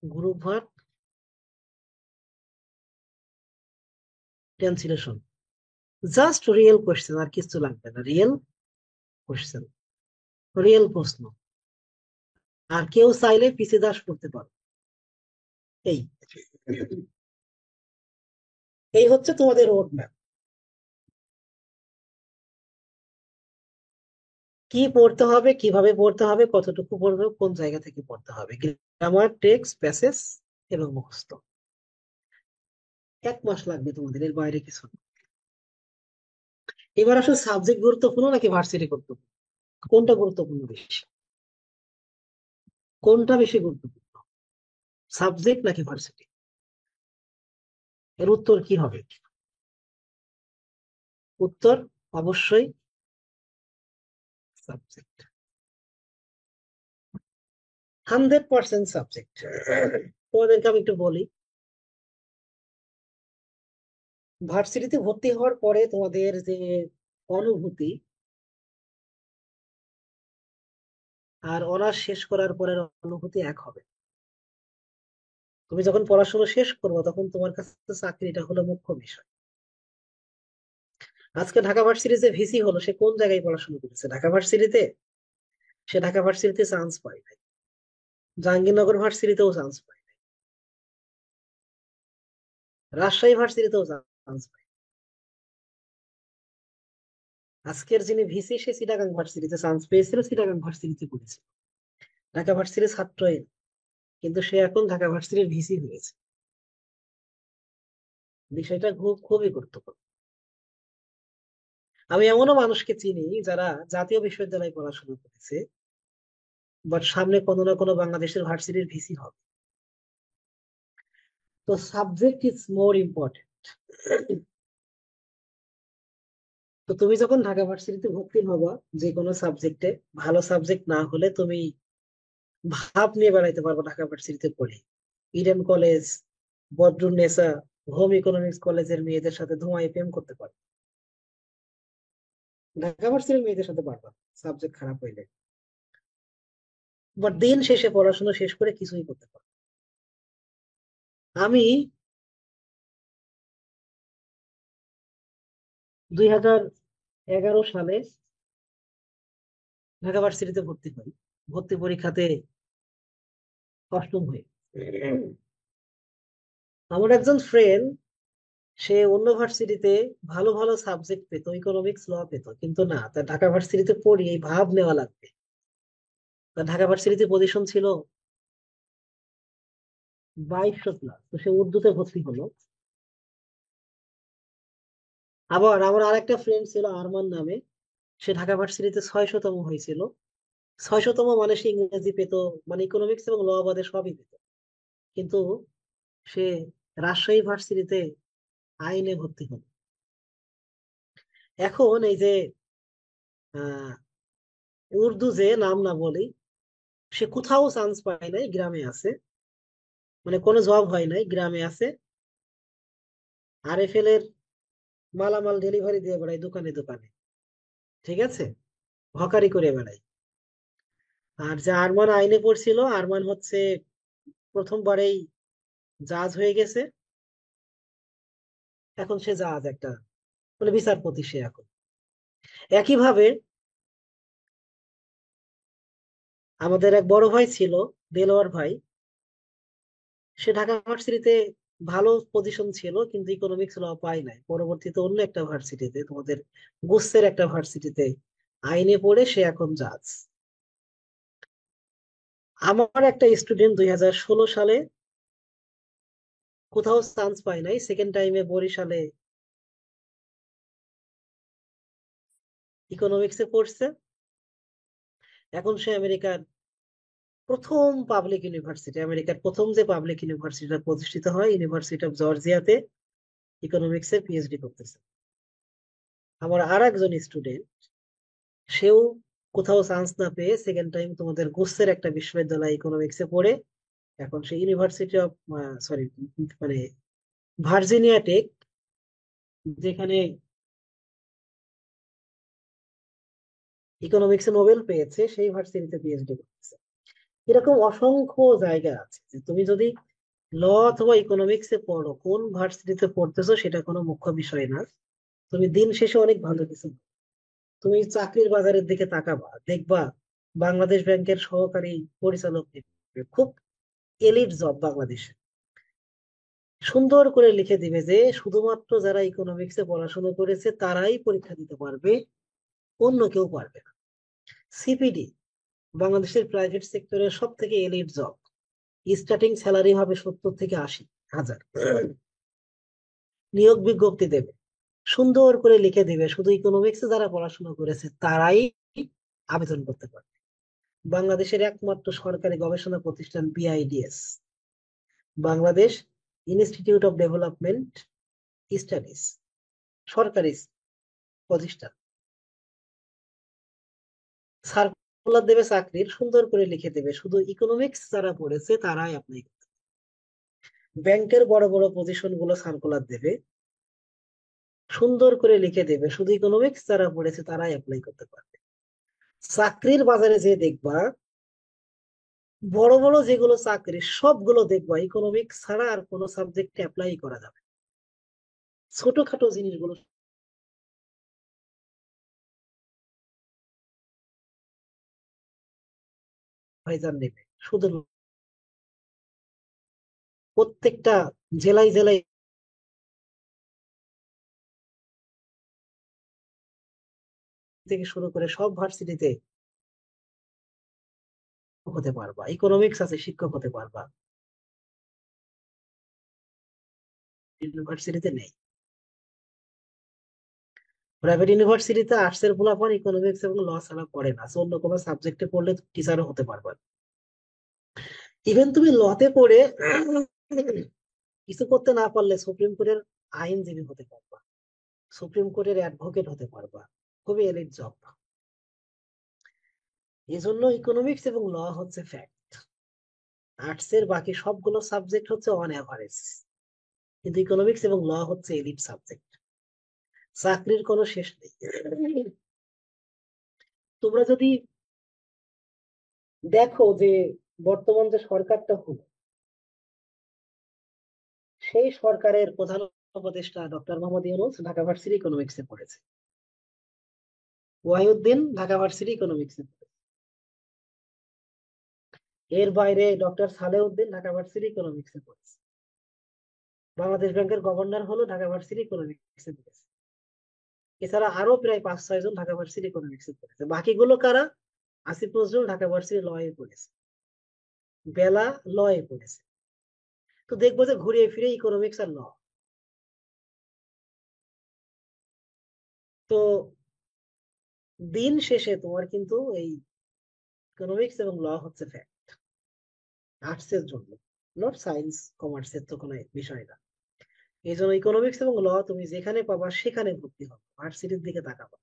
group verb, translation. Just real question, আর কিছু লাগবে না, রিয়েল কোশ্চেন, রিয়েল প্রশ্ন। আর কেউ চাইলে পিসি দাস করতে পারো। এই এই হচ্ছে তোমাদের রোড ম্যাপ। কি পড়তে হবে, কিভাবে পড়তে হবে, কতটুকু পড়বে, কোন জায়গা থেকে পড়তে হবে, গ্রামার, টেক্সট, প্যাসেজ এবং মুখস্থ। 1 মাস লাগবে তোমাদের, এর বাইরে কিছু না। এবার আসলে সাবজেক্ট গুরুত্বপূর্ণ নাকি ভার্সিটি গুরুত্বপূর্ণ, কোনটা গুরুত্বপূর্ণ বেশি, কোনটা বেশি গুরুত্বপূর্ণ, সাবজেক্ট নাকি ভার্সিটি? এর উত্তর কি হবে? উত্তর অবশ্যই সাবজেক্ট, 100% সাবজেক্ট। তোমাদেরকে আমি একটু বলি, ভার্সিটিতে ভর্তি হওয়ার পরে তোমাদের যে অনুভূতি, আর অনার্স শেষ করার পরের অনুভূতি এক হবে। তুমি যখন পড়াশোনা শেষ করবে তখন তোমার কাছে চাকরিটা হলো মুখ্য বিষয়। আজকে ঢাকা ভার্সিটি যে ভিসি হলো, সে কোন জায়গায় পড়াশোনা করেছে? ঢাকা ভার্সিটিতে? সে ঢাকা ভার্সিটিতে চান্স পায় নাই, জাহাঙ্গীরনগর ভার্সিটিতেও চান্স পায় নাই, রাজশাহী ভার্সিটিতেও চান্স পায়। আজকের যিনি ভিসি সে চিটাগাং ভার্সিটিতে চান্স পেয়েছিল, চিটাগাং ভার্সিটিতে পড়েছিল, ঢাকা ভার্সিটির ছাত্রই না। কিন্তু সে এখন ঢাকা ভার্সিটির ভিসি হয়েছে। বিষয়টা খুবই গুরুত্বপূর্ণ। আমি এমনও মানুষকে চিনি যারা জাতীয় বিশ্ববিদ্যালয়ে পড়াশোনা করেছে, বাট সামনে কোনো না কোনো বাংলাদেশের ভার্সিটির ভিসি হবে। তো সাবজেক্ট ইজ মোর ইম্পর্টেন্ট। তো তুমি যখন ঢাকা ভার্সিটিতে ভর্তি হবা, যে কোনো সাবজেক্টে, ভালো সাবজেক্ট না হলে তুমি ভাব নিয়ে বেড়াইতে পারবো ঢাকা ভার্সিটিতে পড়ে। Eden college, Badrunnesa, home economics কলেজের মেয়েদের সাথে ধোঁয়ায় প্রেম করতে পারবে, ঢাকা ভার্সিটির মেয়েদের সাথে পারবা সাবজেক্ট খারাপ হইলে। বাট দিন শেষে পড়াশোনা শেষ করে কিছুই করতে পারবো। আমি 2011 সালে ঢাকা ভার্সিটিতে ভর্তি হই, ভর্তি পরীক্ষাতে অষ্টম হই। আমার একজন ফ্রেন্ড, সে অন্য ভার্সিটিতে ভালো ভালো সাবজেক্ট পেতো, ইকোনমিক্স ল পেতো, কিন্তু না, তার ঢাকা ভার্সিটিতে পড়ি এই ভাব নেওয়া লাগবে। তার ঢাকা ভার্সিটিতে পজিশন ছিল 2200+, তো সে উর্দুতে ভর্তি হলো। আবার আমার আরেকটা ফ্রেন্ড ছিল আরমান নামে, সে ঢাকা ভার্সিটিতে 600তম হয়েছিল। 600তম মানে সে ইংরেজি পেতো, মানে ইকোনমিক্স এবং ল বাদে সবই পেত, কিন্তু সে রাজশাহী ভার্সিটিতে আইনে ভর্তি হলো। এখন এই যে আহ উর্দু, যে নাম না বলি, সে কোথাও চান্স পায় নাই, গ্রামে আছে, মানে কোনো জব হয় নাই, গ্রামে আছে, আরএফএল এর মালামাল ডেলিভারি দিয়ে বেড়ায় দোকানে দোকানে, ঠিক আছে, হকারি করে বেড়ায়। আর যে আরমান আইনে পড়ছিল, আরমান হচ্ছে প্রথমবারেই জাজ হয়ে গেছে। এখন সে জাজ একটা, মানে বিচারপতি সে এখন। একইভাবে আমাদের এক বড় ভাই ছিল, দেলোয়ার ভাই, সে ঢাকা ভার্সিটিতে ভালো পজিশন ছিল, কিন্তু ইকোনমিক্স ল পায় নাই, পরবর্তীতে অন্য একটা ভার্সিটিতে, তোমাদের গুসের একটা ভার্সিটিতে আইনে পড়ে সে এখন জাজ। আমার একটা স্টুডেন্ট 2016 সালে কোথাও চান্স পায় নাই, সেকেন্ড টাইমে বরিশালে ইকোনমিক্সে পড়ছে। এখন সে আমেরিকার প্রথম পাবলিক ইউনিভার্সিটি, আমেরিকার প্রথম যে পাবলিক ইউনিভার্সিটিটা প্রতিষ্ঠিত হয়, ইউনিভার্সিটি অফ জর্জিয়াতে ইকোনমিক্সে পিএইচডি করতেছে। আমার আর একজন স্টুডেন্ট, সেও কোথাও চান্স না পেয়ে সেকেন্ড টাইম তোমাদের গুসের একটা বিশ্ববিদ্যালয় ইকোনমিক্সে পড়ে এখন সে ইউনিভার্সিটি অফ, সরি, মানে ভার্জিনিয়া টেক, যেখানে ইকোনমিক্সে নোবেল পেয়েছে, সেই ভার্সিটিতে পিএইচডি করতেছে। এরকম অসংখ্য জায়গা আছে যে তুমি যদি ল অথবা ইকোনমিক্সে পড়ো, কোন ভার্সিটিতে পড়তেছো সেটা কোনো মুখ্য বিষয় না, তুমি দিন শেষে অনেক ভালো কিছু। তুমি চাকরির বাজারের দিকে তাকাবা, দেখবা বাংলাদেশ ব্যাংকের সহকারী পরিচালক নিয়োগ, খুব এলিট জব বাংলাদেশে, সুন্দর করে লিখে দিবে যে শুধুমাত্র যারা ইকোনমিক্সে পড়াশোনা করেছে তারাই পরীক্ষা দিতে পারবে, অন্য কেউ পারবে না। সিপিডি, বাংলাদেশের প্রাইভেট সেক্টরের সব থেকে এলিট জব, স্টার্টিং স্যালারি হবে 70 থেকে 80 হাজার, নিয়োগ বিজ্ঞপ্তি দেবে, সুন্দর করে লিখে দিবে শুধু ইকোনমিক্সে যারা পড়াশোনা করেছে তারাই আবেদন করতে পারবে। বাংলাদেশের একমাত্র সরকারি গবেষণা প্রতিষ্ঠান BIDS, Bangladesh institute of development studies, সরকারি প্রতিষ্ঠান, সার্কুলার দেবে চাকরির, সুন্দর করে লিখে দেবে শুধু ইকোনমিক্স যারা পড়েছে তারাই অ্যাপ্লাই করতে। ব্যাংকের বড় বড় পজিশন গুলো সার্কুলার দেবে, সুন্দর করে লিখে দেবে শুধু ইকোনমিক্স যারা পড়েছে তারাই অ্যাপ্লাই করতে পারবে। চাকরির বাজারে যে দেখবা, বড় বড় যেগুলো চাকরি সবগুলো দেখবা ইকোনমিক্স ছাড়া আর কোনো সাবজেক্টে অ্যাপ্লাই করা যাবে না। ছোটখাটো জিনিসগুলো ভাইজান নেবে, শুধু প্রত্যেকটা জেলায় জেলায় থেকে শুরু করে সব ভার্সিটিতে হতে পারবা, ইকোনমিক্স আছে শিক্ষক হতে পারবা, ইউনিভার্সিটিতে নেই। প্রাইভেট ইউনিভার্সিটিতে আর্টস এর পোলাপান ইকোনমিক্স এবং ল ছাড়া পড়ে না, so অন্য কোনো সাবজেক্টে পড়লে টিচারও হতে পারবা। ইভেন তুমি লতে পড়ে কিছু করতে না পারলে সুপ্রিম কোর্টের আইনজীবী হতে পারবা। সুপ্রিম কোর্টের অ্যাডভোকেট হতে পারবা, খুবই এলিট জব। এই জন্য ইকোনমিক্স এবং ল হচ্ছে ফ্যাক্ট। আর্টস এর বাকি সবগুলো সাবজেক্ট হচ্ছে অন অ্যাভারেজ, কিন্তু ইকোনমিক্স এবং ল হচ্ছে এলিট সাবজেক্ট। চাকরির কোনো শেষ নেই। তোমরা যদি দেখো যে বর্তমান যে সরকারটা হলো, সেই সরকারের প্রধান উপদেষ্টা ডক্টর মোহাম্মদ ইউনূস ঢাকা ভার্সিটি ইকোনমিক্সে পড়েছে, ওয়াহিউদ্দিন ঢাকা ভার্সিটি ইকোনমিক্সে পড়েছে। এর বাইরে ডক্টর সালেউদ্দিন ঢাকা ভার্সিটি ইকোনমিক্সে পড়েছে। বাংলাদেশ ব্যাংকের গভর্নর হলো ঢাকা ভার্সিটি ইকোনমিক্সে পড়েছে। এছাড়া আরো প্রায় 5-6 জন ঢাকা ভার্সিটি ইকোনমিক্সে পড়েছে। বাকিগুলো কারা? আসিফ নজরুল ঢাকা ভার্সিটি ল এ পড়েছে, বেলা ল এ পড়েছে। তো দেখবো যে ঘুরিয়ে ফিরে ইকোনমিক্স আর ল। তো দিন শেষে তোমার কিন্তু এই ইকোনমিক্স এবং ল হচ্ছে ফ্যাক্ট আর্টস এর জন্য, নট সায়েন্স কমার্সের তো কোনো বিষয় না। এই জন্য ইকোনমিক্স এবং ল তুমি যেখানে পাবা সেখানে ভর্তি হবে, ভার্সিটির দিকে তাকাবা।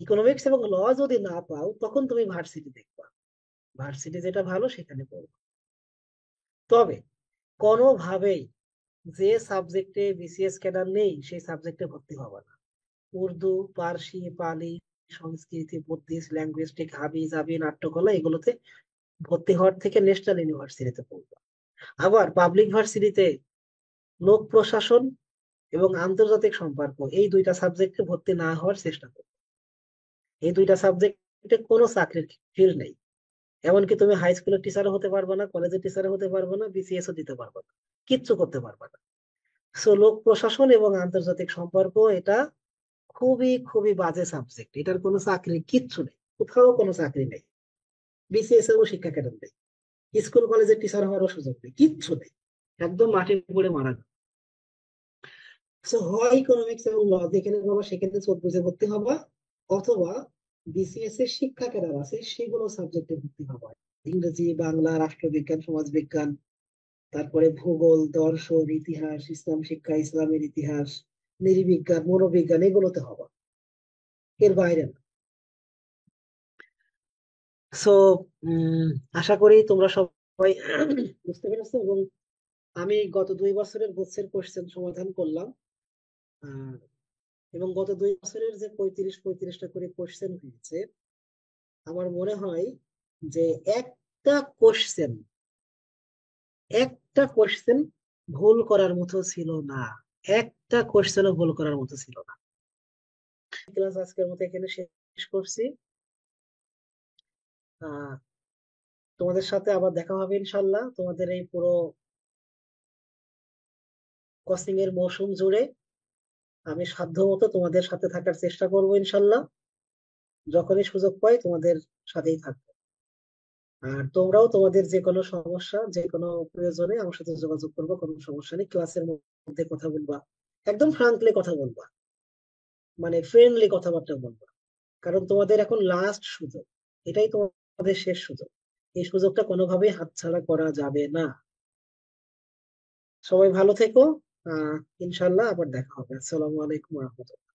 ইকোনমিক্স এবং ল যদি না পাও তখন তুমি ভার্সিটি দেখবা, ভার্সিটি যেটা ভালো সেখানে পড়বে। তবে কোনোভাবেই যে সাবজেক্টে বিসিএস ক্যাডার নেই সেই সাবজেক্টে ভর্তি হবে না। উর্দু, পার্সি, পালি, সংস্কৃতি, বুদ্ধিস্ট, ল্যাঙ্গুইস্টিক, হাবি জাবি, নাট্যকলা এগুলোতে ভর্তি হওয়ার থেকে ন্যাশনাল ইউনিভার্সিটিতে পড়বে। আবার পাবলিক ভার্সিটিতে লোক প্রশাসন এবং আন্তর্জাতিক সম্পর্ক এই দুইটা সাবজেক্টে ভর্তি না হওয়ার চেষ্টা করবে। এই দুইটা সাবজেক্টে কোনো চাকরির ফিল্ড নেই। এমনকি তুমি হাই স্কুলের টিচারও হতে পারবে না, কলেজের টিচারও হতে পারবে না, বিসিএস ও দিতে পারবে না, কিচ্ছু করতে পারবে না। সো লোক প্রশাসন এবং আন্তর্জাতিক সম্পর্ক এটা খুবই খুবই বাজে সাবজেক্ট, এটার কোনো চাকরি কিচ্ছু নেই, কোথাও কোনো চাকরি নেই। বিসিএস এও শিক্ষা কেন্দ্র নেই, স্কুল কলেজের টিচার হওয়ারও সুযোগ নেই, কিচ্ছু নেই, একদম মাঠে পড়ে মারা গেল। সো হয় ইকোনমিক্স এবং ল যেখানে হবা সেখানে চোখ বুঝে ভর্তি হবা, অথবা বিসিএস এর শিক্ষা ক্যাডার আছে সেগুলো সাবজেক্টে ভর্তি হবা। ইংরেজি, বাংলা, রাষ্ট্রবিজ্ঞান, সমাজবিজ্ঞান, তারপরে ভূগোল, দর্শন, ইতিহাস, ইসলাম শিক্ষা, ইসলামের ইতিহাস, নৃবিজ্ঞান, মনোবিজ্ঞান এগুলোতে হবা, এর বাইরে না। সো আশা করি তোমরা সবাই বুঝতে পেরেছো। এবং আমি গত 2 বছরের গুচ্ছের কোশ্চেন সমাধান করলাম, আহ, এবং গত 2 বছরের যে 35-35টা করে কোশ্চেন হয়েছে, আমার মনে হয় যে একটা কোশ্চেন একটা কোশ্চেন ভুল করার মতো ছিল না, একটা কোশ্চেনও ভুল করার মতো ছিল না। ক্লাস আজকের মতো এখানে শেষ করছি। আহ তোমাদের সাথে আবার দেখা হবে ইনশাল্লাহ, তোমাদের এই পুরো কোচিং এর মৌসুম জুড়ে আমি সাধ্যমতো তোমাদের সাথে থাকার চেষ্টা করবো ইনশাল্লাহ। যখনই সুযোগ পাই তোমাদের সাথেই থাকবো। আর তোমরাও তোমাদের যে কোনো সমস্যা, যে কোনো প্রয়োজনে আমার সাথে যোগাযোগ করবো, কোনো সমস্যা নেই। ক্লাসের মধ্যে কথা বলবা, একদম ফ্রাঙ্কলি কথা বলবা, মানে ফ্রেন্ডলি কথাবার্তা বলবা। কারণ তোমাদের এখন লাস্ট সুযোগ, এটাই তোমাদের শেষ সুযোগ। এই সুযোগটা কোনোভাবেই হাতছাড়া করা যাবে না। সবাই ভালো থেকো। ইনশাল্লাহ আবার দেখা হবে। আসসালামু আলাইকুম রহমতুল্লাহ।